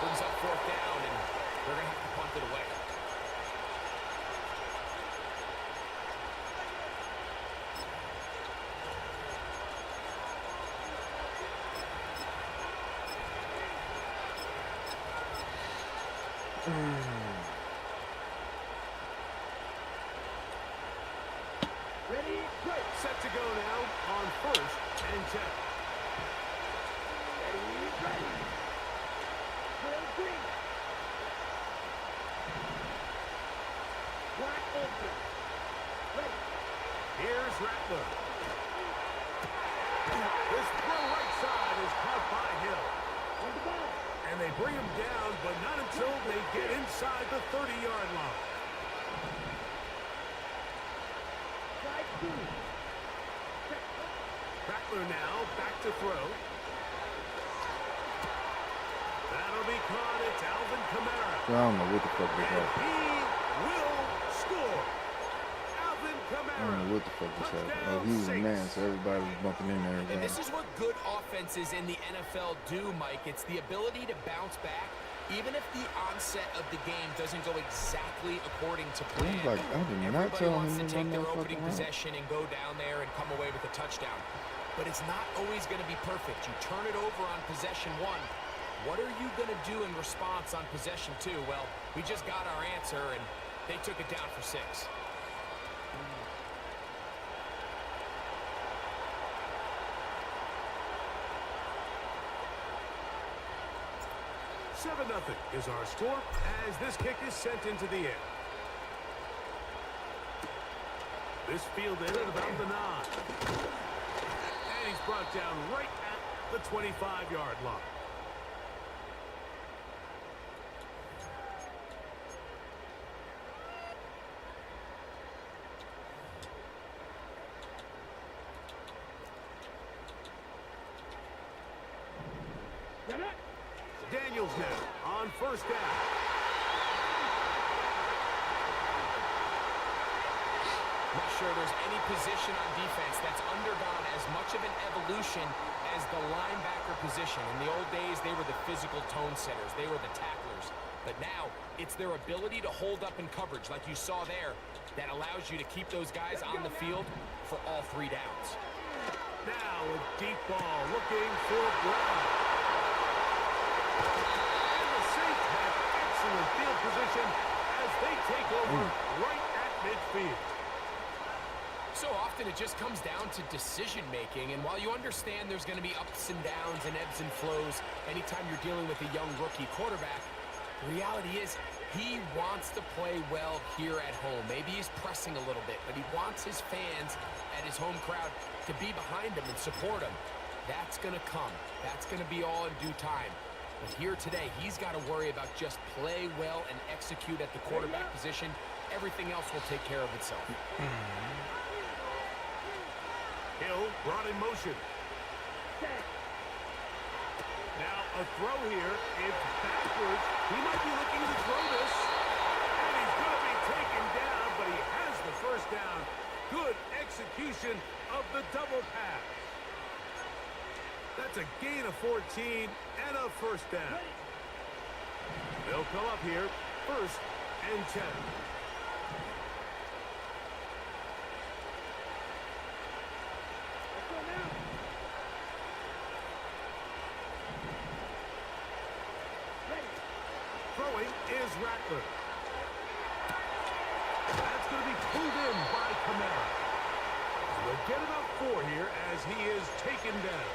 brings up 4th down, and they're going to have to punt it away.
Ready. Right.
Set to go now on 1st and 10.
Ready. Full green. Wide open. Ready.
Here's Rattler. This throw right side is caught by Hill.
On the ball.
And they bring him down, but not until they get inside the 30-yard line.
Side 2.
Rattler now back to throw. That'll be caught. It's Alvin Kamara.
I don't know what the fuck was
And
that.
he will score. Alvin
I don't
Kamara.
know what the fuck was happening. Oh, he was a man, so everybody was bumping in there.
And this is what good offenses in the NFL do, Mike. It's the ability to bounce back, even if the onset of the game doesn't go exactly according to plan.
Like, I did not
Everybody
tell
wants
him
to
to
take
run
their
that
opening
fucking route.
possession and go down there and come away with a touchdown. But it's not always going to be perfect. You turn it over on possession 1. What are you going to do in response on possession 2? Well, we just got our answer, and they took it down for 6.
7-0 is our score as this kick is sent into the air. This fielded at about the 9. And he's brought down right at the 25-yard line. Daniels now on first down.
Not sure there's any position on defense that's undergone as much of an evolution as the linebacker position. In the old days, they were the physical tone setters. They were the tacklers. But now, it's their ability to hold up in coverage, like you saw there, that allows you to keep those guys on the field for all 3 downs.
Now a deep ball looking for Brown. And the Saints have excellent field position as they take over right at midfield.
So often it just comes down to decision-making, and while you understand there's going to be ups and downs and ebbs and flows anytime you're dealing with a young rookie quarterback, the reality is he wants to play well here at home. Maybe he's pressing a little bit, but he wants his fans at his home crowd to be behind him and support him. That's going to come. That's going to be all in due time. But here today, he's got to worry about just play well and execute at the quarterback position. Everything else will take care of itself.
Hill brought in motion. Now a throw here. It's backwards. He might be looking to throw this. And he's going to be taken down, but he has the first down. Good execution of the double pass. That's a gain of 14 and a first down. They'll come up here. 1st and 10. Throwing is Rattler. That's going to be pulled in by Kamara. We'll get about 4 here as he is taken down.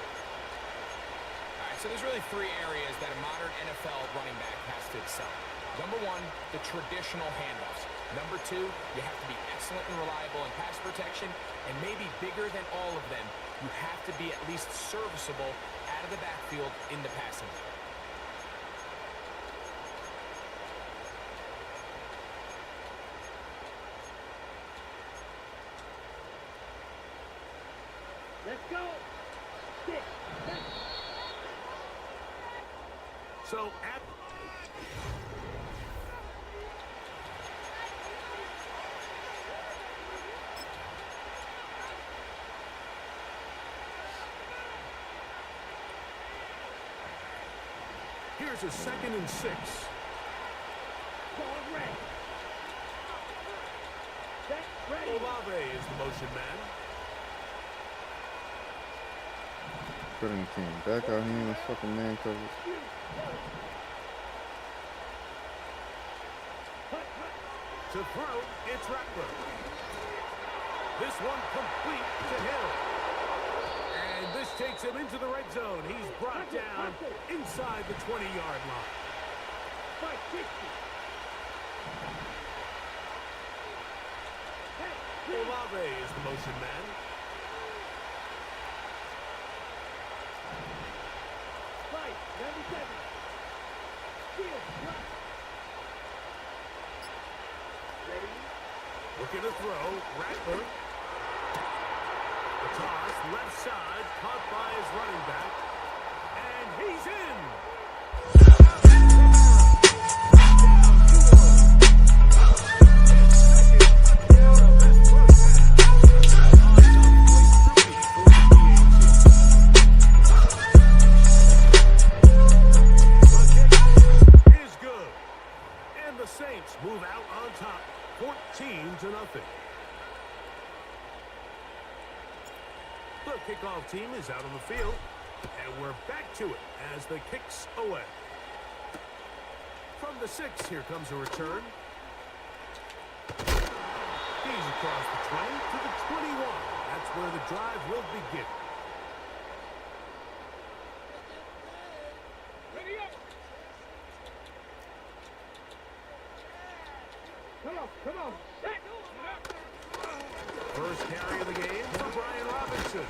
All right, so there's really 3 areas that a modern NFL running back has to excel. Number 1, the traditional handoffs. Number 2, you have to be excellent and reliable in pass protection. And maybe bigger than all of them, you have to be at least serviceable out of the backfield in the passing game.
Let's go. 6, 7.
So at here's a 2nd and 6.
Ball ready. Set, ready.
Olave is the motion man.
Put in the team. Back out here in this fucking man coverage.
To throw, it's Rattler. This one complete to Hill. And this takes him into the red zone. He's brought down inside the 20-yard line.
560.
Olave is the motion man.
Right, 97. Steal, drop. Ready?
Looking to throw, Rattler. The toss, left side, caught by his running back. And he's in! Saints move out on top, 14-0. The kickoff team is out on the field, and we're back to it as the kicks away. From the 6, here comes a return. He's across the 20 to the 21. That's where the drive will begin.
Come on, set.
First carry of the game for Brian Robinson.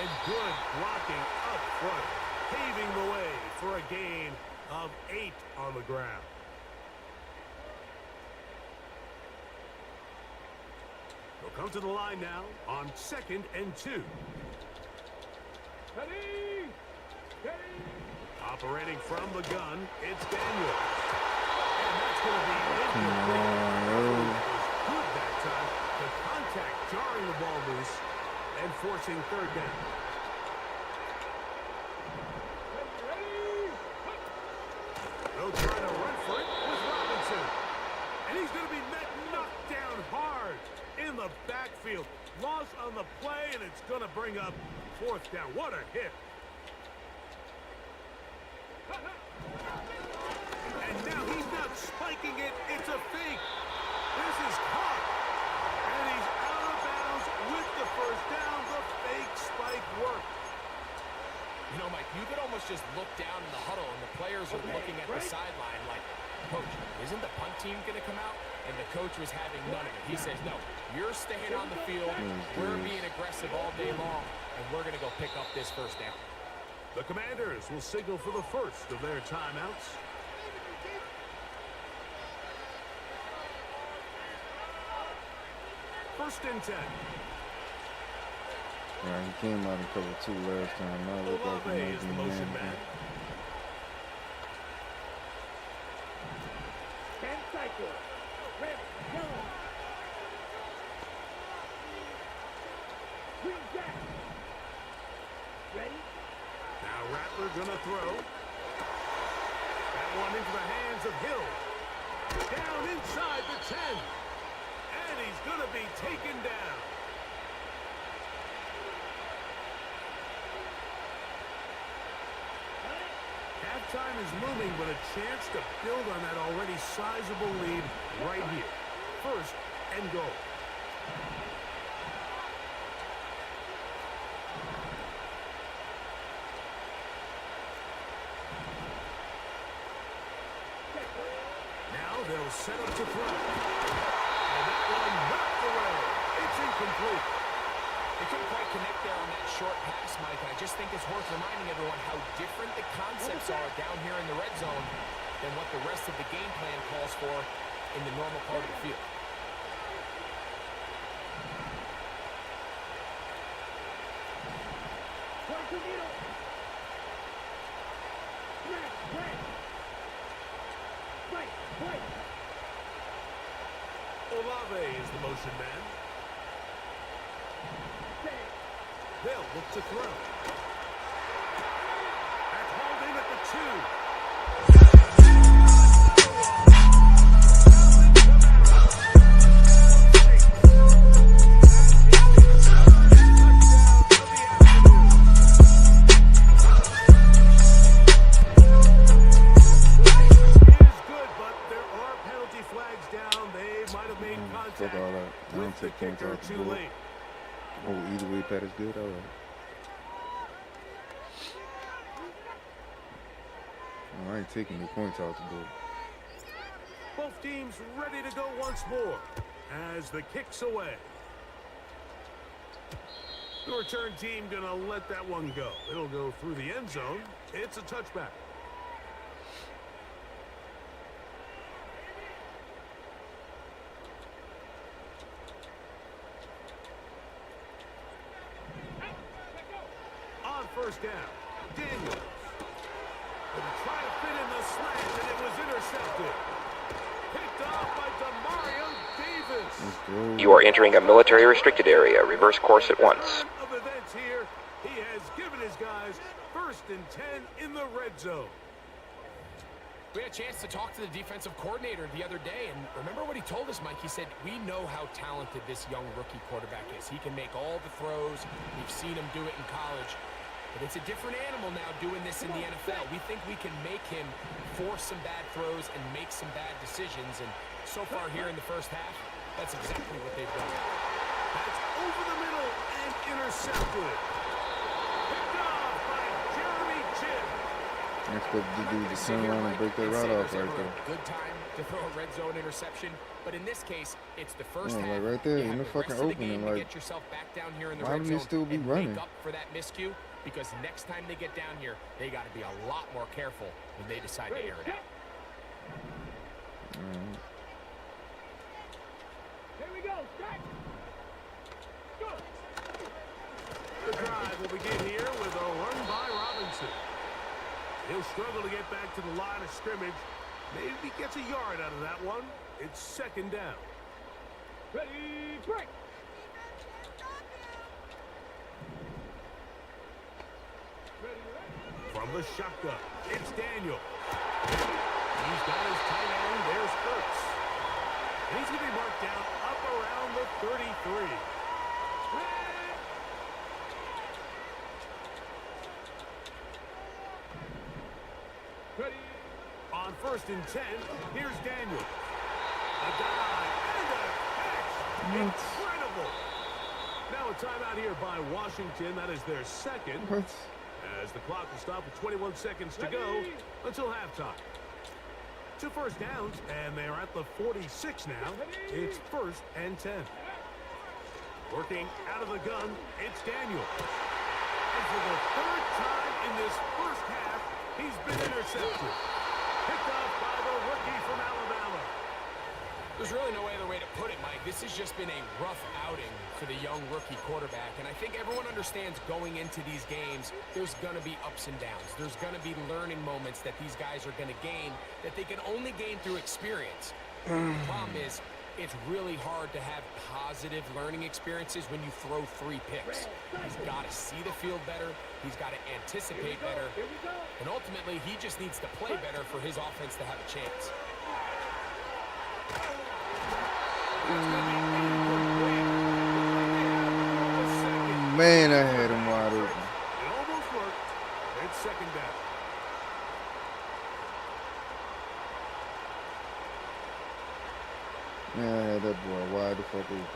And good blocking up front, paving the way for a gain of 8 on the ground. They'll come to the line now on 2nd and 2.
Ready. Ready.
Operating from the gun, it's Daniel. And that's going to be incomplete. Good that time. The contact jarring the ball loose and forcing 3rd down. They'll try to run for it with Robinson. And he's going to be knocked down hard in the backfield. Loss on the play, and it's going to bring up 4th down. What a hit. And now he's not spiking it. It's a fake. This is caught. And he's out of bounds with the 1st down. The fake spike worked.
You know, Mike, you could almost just look down in the huddle, and the players are looking at the sideline like, Coach, isn't the punt team going to come out? And the coach was having none of it. He says, no, you're staying on the field. We're being aggressive all day long, and we're going to go pick up this 1st down.
The Commanders will signal for the first of their timeouts. First and 10.
Yeah, he came out in cover 2 last time. Now it look like he
Olave
might
is
be
the motion
man.
man.
10 cycle. Red, yellow. Green jack. Ready?
Now Rattler gonna throw. That one into the hands of Hill. Down inside the 10. And he's gonna be taken down. Halftime is looming, but a chance to build on that already sizable lead right here. 1st and goal. Now they'll set up to throw. And that one knocked away. It's incomplete.
They couldn't quite connect there on that short pass, Mike, and I just think it's worth reminding everyone how different the concepts are down here in the red zone than what the rest of the game plan calls for in the normal part of the field.
Point to needle. Red, red. Right, right.
Olave is the motion man. They'll look to throw. That's holding at the 2. Flags down. They might have made contact
all that.
with the kicker too late.
Oh, either way, Pat is good. All right. I ain't taking the points out the board.
Both teams ready to go once more as the kick's away. The return team gonna let that one go. It'll go through the end zone. It's a touchback. On 1st down, Daniels. And try to fit in the slant, and it was intercepted. Picked off by Demario Davis.
You are entering a military restricted area. Reverse course at once.
Of events here, he has given his guys 1st and 10 in the red zone.
We had a chance to talk to the defensive coordinator the other day, and remember what he told us, Mike? He said, we know how talented this young rookie quarterback is. He can make all the throws. We've seen him do it in college. But it's a different animal now doing this in the NFL. We think we can make him force some bad throws and make some bad decisions. And so far here in the 1st half, that's exactly what they've done.
That's over the middle and intercepted. Picked off by Jeremy Chin.
expect the dude to
Sit
turn
here,
around and
Mike,
break that
and
route
say
off
there's
right
ever
there.
a good time to throw a red zone interception, but in this case, it's the first
Yeah,
half.
like right there
You
in
have
the fucking
rest of the
opening,
game to
like,
get yourself back down here in the
why
red
would
zone
he still be
and
running?
make up for that miscue, because next time they get down here, they got to be a lot more careful when they decide to air it out.
Alright.
Here we go. Set. Go.
The drive will begin here with a run by Robinson. He'll struggle to get back to the line of scrimmage. Maybe gets a yard out of that one. It's second down.
Ready, break.
From the shotgun, it's Daniel. He's got his tight end. There's Ertz. And he's going to be marked down up around the 33.
Ready.
On 1st and 10, here's Daniel. A dive and a catch. Incredible. Now a timeout here by Washington. That is their second.
What?
As the clock will stop with 21 seconds to go until halftime. 2 first downs, and they're at the 46 now. It's 1st and 10. Working out of the gun, it's Daniel. And for the 3rd time in this first half, he's been intercepted. Picked off by the rookie from Alabama.
There's really no other way to put it, Mike. This has just been a rough outing for the young rookie quarterback. And I think everyone understands going into these games, there's going to be ups and downs. There's going to be learning moments that these guys are going to gain that they can only gain through experience. The problem is, it's really hard to have positive learning experiences when you throw 3 picks. He's got to see the field better. He's got to anticipate better.
Here we go.
And ultimately, he just needs to play better for his offense to have a chance.
Man, I had him wide open.
It almost worked. It's second down.
Man, I had that boy wide the fuck open.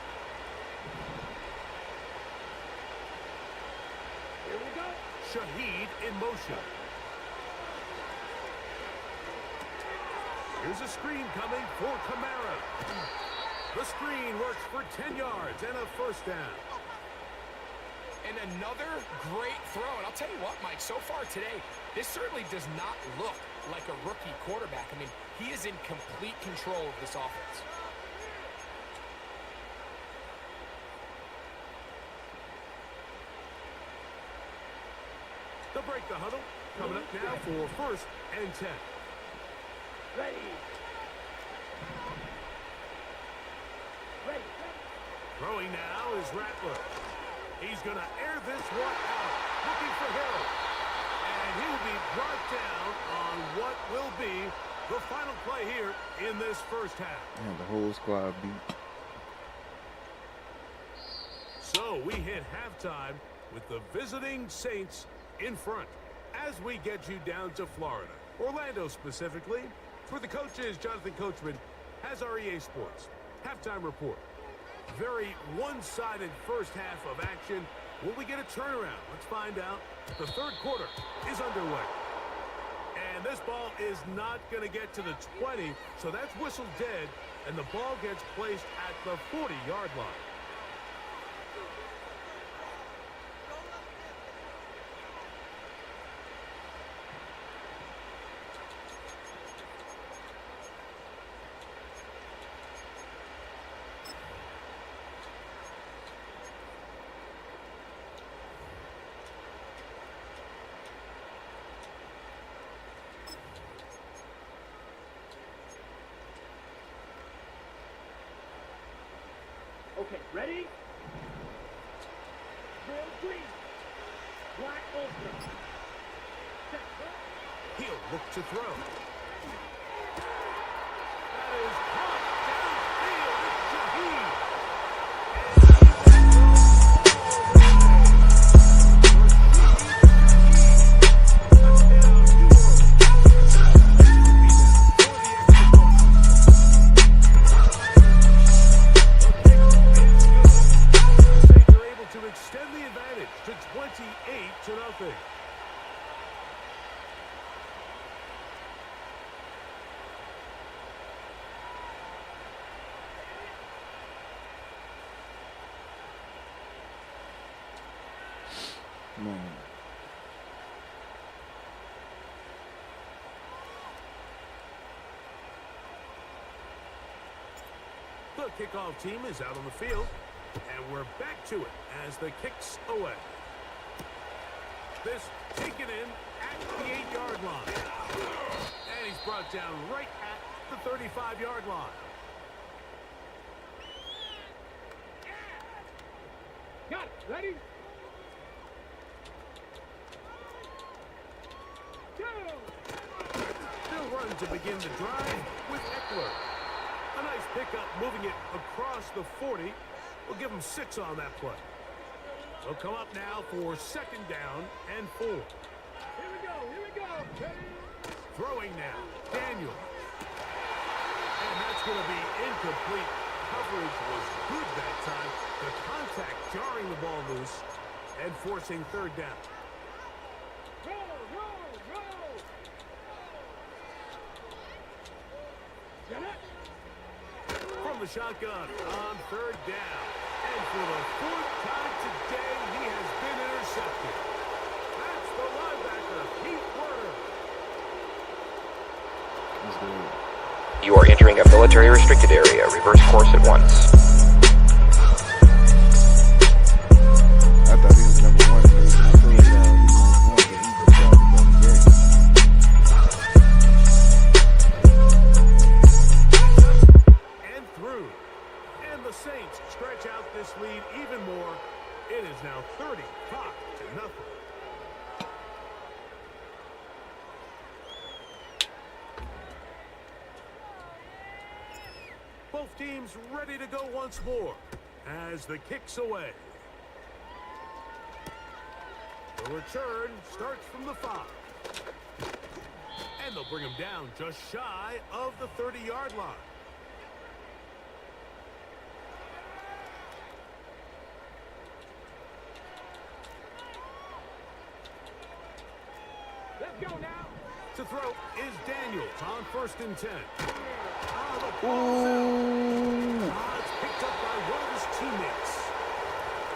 Here we go.
Shaheed in motion. Here's a screen coming for Kamara. The screen works for 10 yards and a 1st down.
And another great throw. And I'll tell you what, Mike, so far today, this certainly does not look like a rookie quarterback. I mean, he is in complete control of this offense.
They'll break the huddle. Coming up now for 1st and 10.
Ready. Ready.
Throwing now is Rattler. He's going to air this one out. Looking for Hill. And he'll be brought down on what will be the final play here in this first half.
Man, the whole squad beat.
So we hit halftime with the visiting Saints in front as we get you down to Florida. Orlando specifically. For the coaches, Jonathan Coachman has our EA Sports halftime report. Very one-sided first half of action. Will we get a turnaround? Let's find out. The 3rd quarter is underway. And this ball is not going to get to the 20, so that's whistled dead, and the ball gets placed at the 40-yard line.
Okay, ready? Real green. Black ultra. Set.
He'll look to throw. That is caught downfield. It's Shaheed. Extend the advantage to 28-0.
Man.
The kickoff team is out on the field, and we're back to it as the kick's away. This taken in at the 8-yard line. And he's brought down right at the 35-yard line.
Got it. Ready? Go!
They'll run to begin the drive with Eckler. A nice pickup moving it across the 40. We'll give them 6 on that play. They'll come up now for 2nd down and 4.
Here we go. Here we go. Ready?
Throwing now, Daniel. And that's going to be incomplete. Coverage was good that time. The contact jarring the ball loose and forcing 3rd down.
Roll. Get it?
From the shotgun on 3rd down. And for the 4th time today, he has been intercepted. That's the linebacker, Pete Werner.
Let's go.
You are entering a military restricted area. Reverse course at once.
I thought he was number 1 in the first round. He was one, but he just got the game.
And through. And the Saints stretch out this lead even more. It is now 35-0. Both teams ready to go once more as the kick's away. The return starts from the 5. And they'll bring him down just shy of the 30-yard line.
Let's go now.
To throw is Daniels on 1st and 10.
Ooh.
It's picked up by one of his teammates.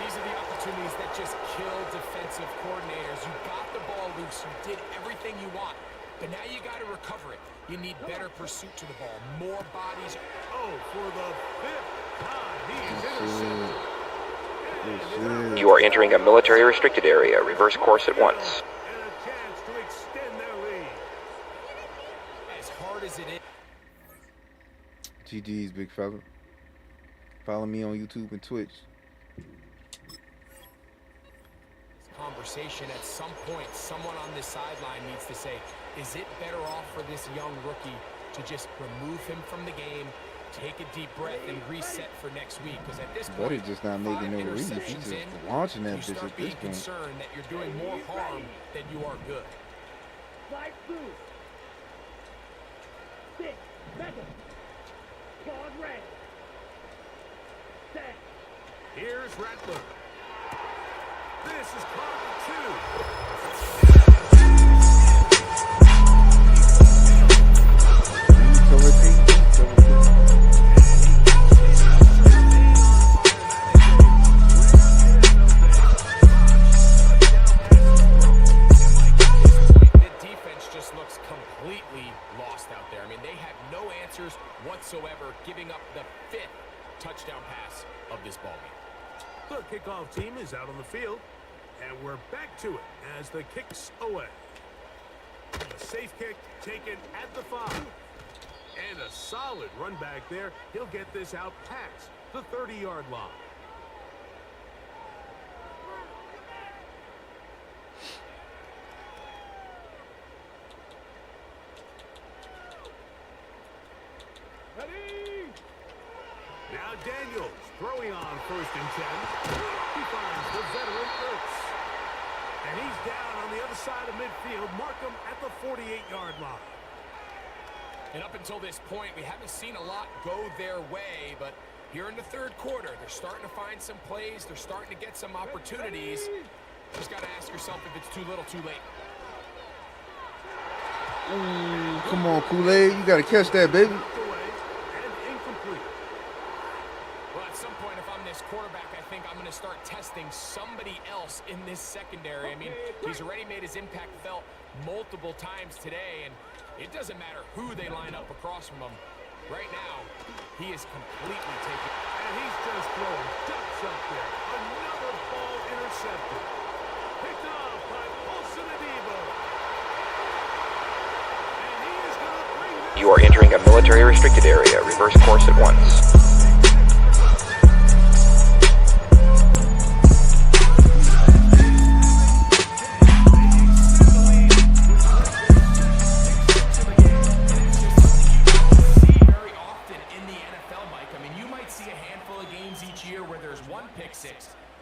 These are the opportunities that just kill defensive coordinators. You got the ball loose. You did everything you want. But now you got to recover it. You need better pursuit to the ball. More bodies.
Oh, for the 5th time, he is intercepted.
You are entering a military restricted area. Reverse course at once.
And a chance to extend their lead.
As hard as it is.
GG's, big fella. Follow me on YouTube and Twitch.
Conversation at some point, someone on this sideline needs to say, is it better off for this young rookie to just remove him from the game, take a deep breath, and reset for next week? Because at this point,
Buddy just not making no reads. He's
interceptions
just
in,
launching that
you
bitch
start
at this
being
point.
concerned that you're doing more harm than you are good.
Slide through. 6 seconds. Guard ready. Set.
Here's Rattler. This is caught
2. The defense just looks completely lost out there. I mean, they have no answers whatsoever, giving up the 5th touchdown pass of this ballgame.
The kickoff team is out on the field, and we're back to it as the kick's away. A safe kick taken at the 5. And a solid run back there. He'll get this out past the 30-yard line.
Ready?
Now Daniels throwing on 1st and 10. He finds the veteran Ertz. And he's down on the other side of midfield. Mark him at the 48-yard line.
And up until this point, we haven't seen a lot go their way, but here in the 3rd quarter, they're starting to find some plays. They're starting to get some opportunities. Just got to ask yourself if it's too little, too late.
Ooh, come on, Kool-Aid. You got to catch that, baby.
And incomplete.
Well, at some point, if I'm this quarterback, I think I'm going to start testing somebody else in this secondary. I mean, he's already made his impact felt multiple times today, and it doesn't matter who they line up across from him. Right now, he is completely taken.
And he's just throwing ducks up there. Another ball intercepted. Picked off by Paulson Adebo. And he is going to bring this.
You are entering a military restricted area. Reverse course at once.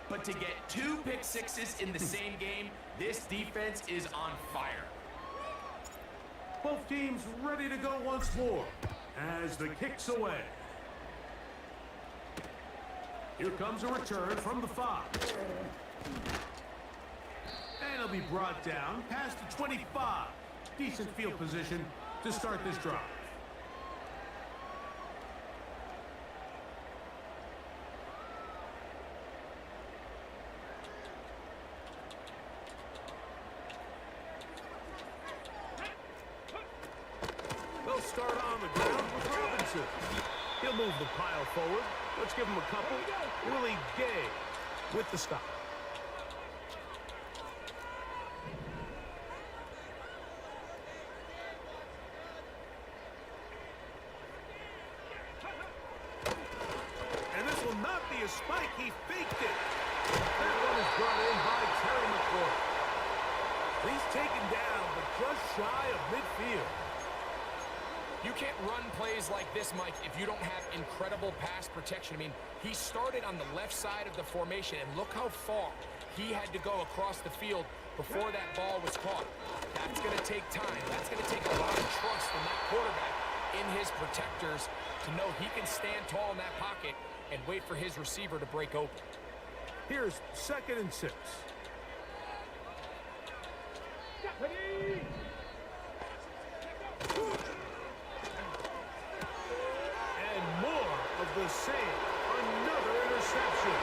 But to get 2 pick sixes in the same game, this defense is on fire.
Both teams ready to go once more as the kick's away. Here comes a return from the 5. And it'll be brought down past the 25. Decent field position to start this drive. They'll start on the ground with Robinson. He'll move the pile forward. Let's give him a couple. Willie Gay with the stop. And this will not be a spike. He faked it. That one is brought in by Terry McCoy. He's taken down, but just shy of midfield.
You can't run plays like this, Mike, if you don't have incredible pass protection. I mean, he started on the left side of the formation, and look how far he had to go across the field before that ball was caught. That's going to take time. That's going to take a lot of trust from that quarterback in his protectors to know he can stand tall in that pocket and wait for his receiver to break open.
Here's 2nd and 6. And more of the same. Another interception.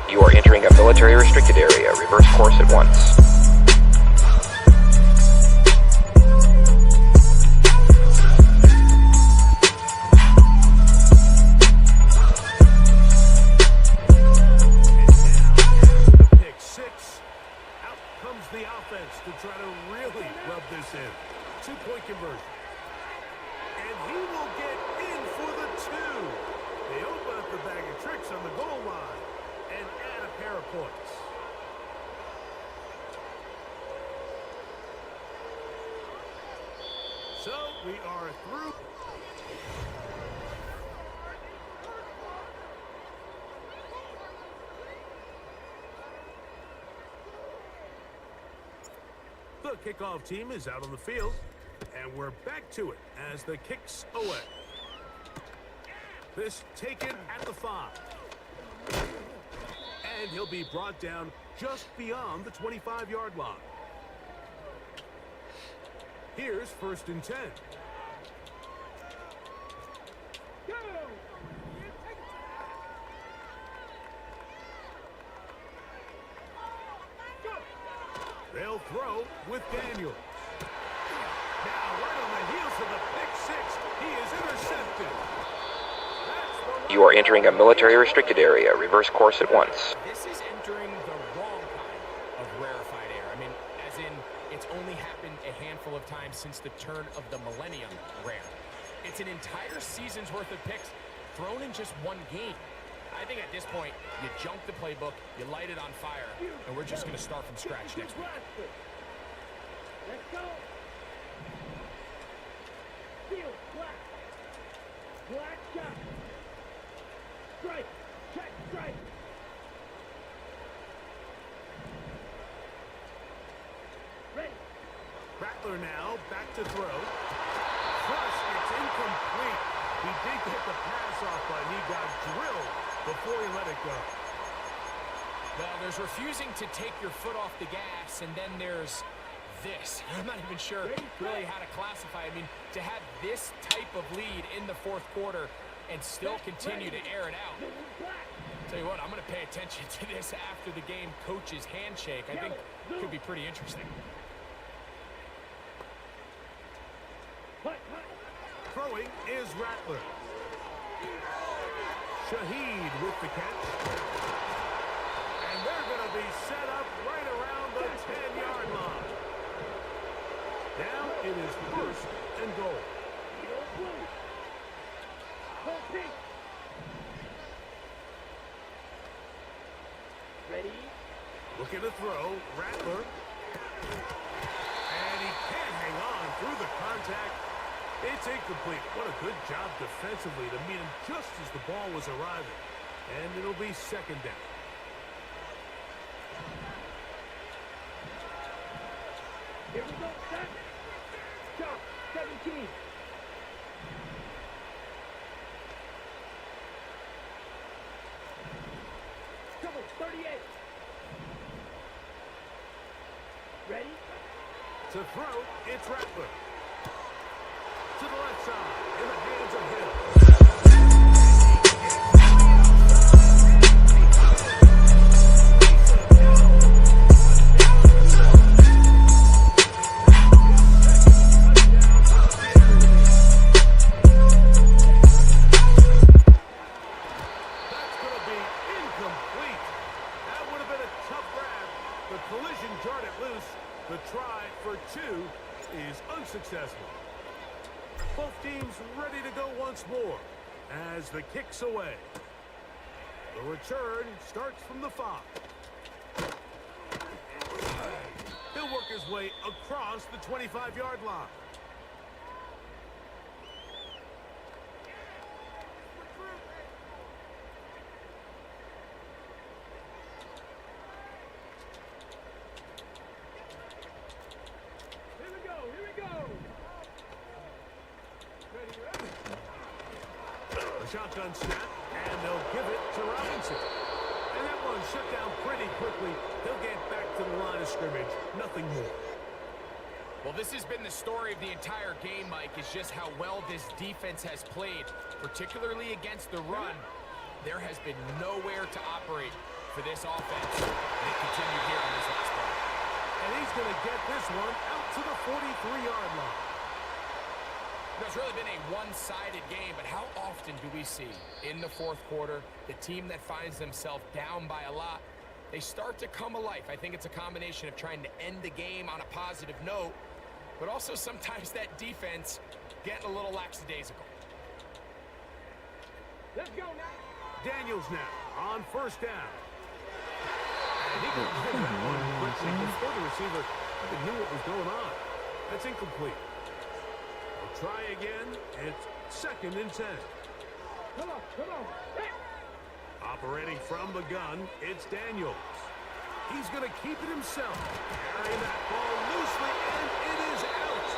You are entering a military restricted area. Reverse course at once.
The offense to try to really rub this in. 2-point conversion. And he will get in for the 2. They open up the bag of tricks on the goal line and add a pair of points. So we are through. The kickoff team is out on the field, and we're back to it as the kick's away. This taken at the 5. And he'll be brought down just beyond the 25-yard line. Here's 1st and 10.
Go!
They'll throw with Daniels. Now, right on the heels of the pick 6, he is intercepted.
You are entering a military restricted area. Reverse course at once.
This is entering the wrong kind of rarefied air. I mean, as in, it's only happened a handful of times since the turn of the millennium rare. It's an entire season's worth of picks thrown in just one game. I think at this point, you junk the playbook, you light it on fire, and we're just going to start from scratch next week.
Let's go. Field, black. Black shot. Strike. Check, strike. Ready.
Rattler now back to throw. Flush, it's incomplete. He did get the pass off, but he got drilled before he let it go.
Well, there's refusing to take your foot off the gas, and then there's this. I'm not even sure really how to classify. I mean, to have this type of lead in the fourth quarter and still continue to air it out. Tell you what, I'm going to pay attention to this after the game coach's handshake. I think it could be pretty interesting.
Throwing is Rattler. Shaheed with the catch. And they're going to be set up right around the 10-yard line. Now it is first and goal.
Ready?
Looking to throw, Rattler. And he can't hang on through the contact. It's incomplete. What a good job defensively to meet him just as the ball was arriving. And it'll be second down.
Here we go, set. Stop, 17. Double, 38. Ready?
To throw, it's Rattler. To the left side, in the hands of Hill. That's going to be incomplete. That would have been a tough grab. The collision jarred it loose. The try for two is unsuccessful. Both teams ready to go once more as the kick's away. The return starts from the 5. He'll work his way across the 25-yard line.
Here we go, here we go.
A shotgun snap, and they'll give it to Robinson. And that one shut down pretty quickly. He'll get back to the line of scrimmage. Nothing more.
Well, this has been the story of the entire game, Mike, is just how well this defense has played, particularly against the run. There has been nowhere to operate for this offense. They continue here on this last play.
And he's going to get this one out to the 43-yard line.
It's really been a one-sided game, but how often do we see in the fourth quarter the team that finds themselves down by a lot, they start to come alive? I think it's a combination of trying to end the game on a positive note, but also sometimes that defense getting a little lackadaisical.
Let's go now.
Daniels now on first down. And he can hit that one quickly before the receiver even knew what was going on. That's incomplete. We'll try again. It's second and 10.
Come on, come on. Hey.
Operating from the gun, it's Daniels. He's going to keep it himself. Carrying that ball loosely, and it is out.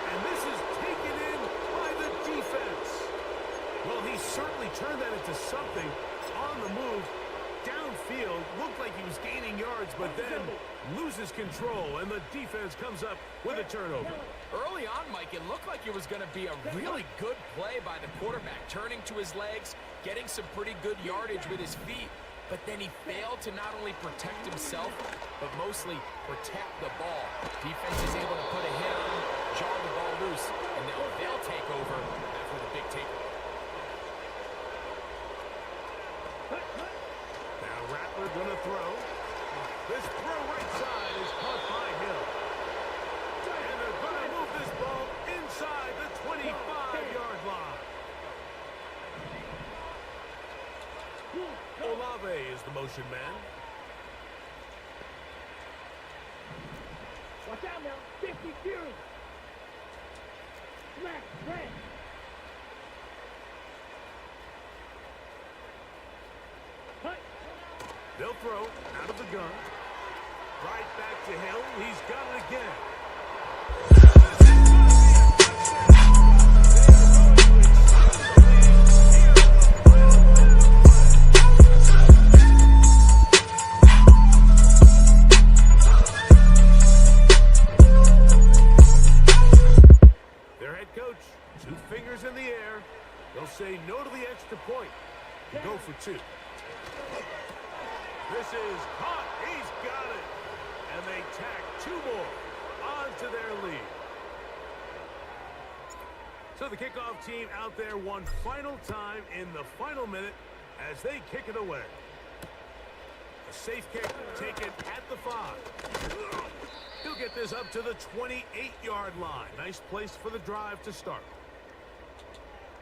And this is taken in by the defense. Well, he certainly turned that into something on the move. Downfield, looked like he was gaining yards, but then loses control, and the defense comes up with a turnover.
Early on, Mike, it looked like it was going to be a really good play by the quarterback, turning to his legs, getting some pretty good yardage with his feet, but then he failed to not only protect himself, but mostly protect the ball. Defense is able to put a hit on him, jar the ball loose, and now they'll take over after the big takeaway.
Now Rattler going to throw. This throw right side is caught by Hill. And they're going to move this ball inside the 25-yard line. Olave is the motion man.
Watch out now. 50 Fury. Smack, red. Cut.
They'll throw out of the gun. Right back to Hill. He's got it again. 2. This is caught. He's got it. And they tack 2 more onto their lead. So the kickoff team out there one final time in the final minute as they kick it away. A safe kick taken at the 5. He'll get this up to the 28-yard line. Nice place for the drive to start.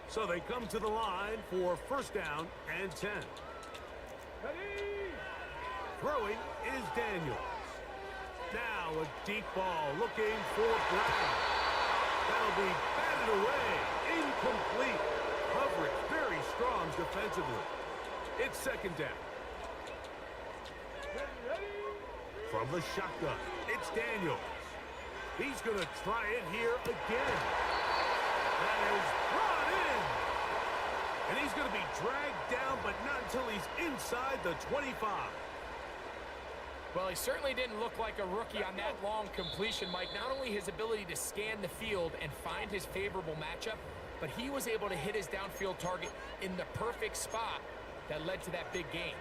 So they come to the line for first down and 10. Throwing is Daniels. Now a deep ball looking for Brown. That'll be batted away. Incomplete. Coverage very strong defensively. It's second down. From the shotgun, it's Daniels. He's going to try it here again. That is brought in. And he's going to be dragged down, but not until he's inside the 25.
Well, he certainly didn't look like a rookie on that long completion, Mike. Not only his ability to scan the field and find his favorable matchup, but he was able to hit his downfield target in the perfect spot that led to that big gain.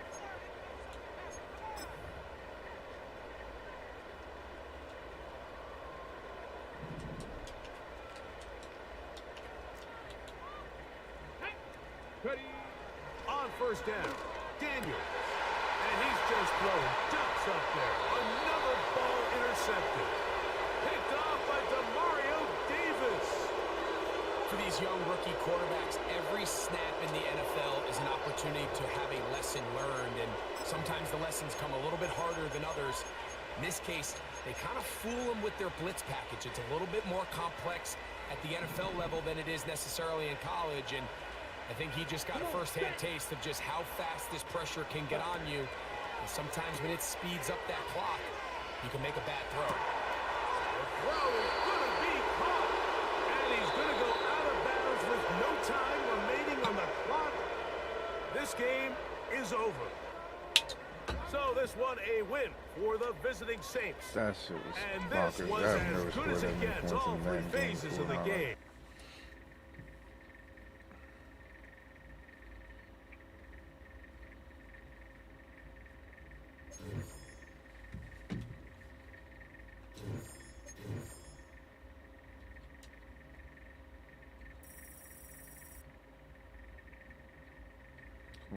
On first down, Daniels. And he's just throwing ducks up there. Another ball intercepted. Picked off by Demario Davis.
For these young rookie quarterbacks, every snap in the NFL is an opportunity to have a lesson learned, and sometimes the lessons come a little bit harder than others. In this case, they kind of fool them with their blitz package. It's a little bit more complex at the NFL level than it is necessarily in college, and I think he just got a first-hand taste of just how fast this pressure can get on you. And sometimes when it speeds up that clock, you can make a bad throw.
The throw is going to be caught. And he's going to go out of bounds with no time remaining on the clock. This game is over. So this one a win for the visiting Saints.
That shit was
And this
bonkers.
was
I've never
as good as
scored
it
that many
gets,
points
all
in a
3
Madden game
phases
before
of the
in my life.
game.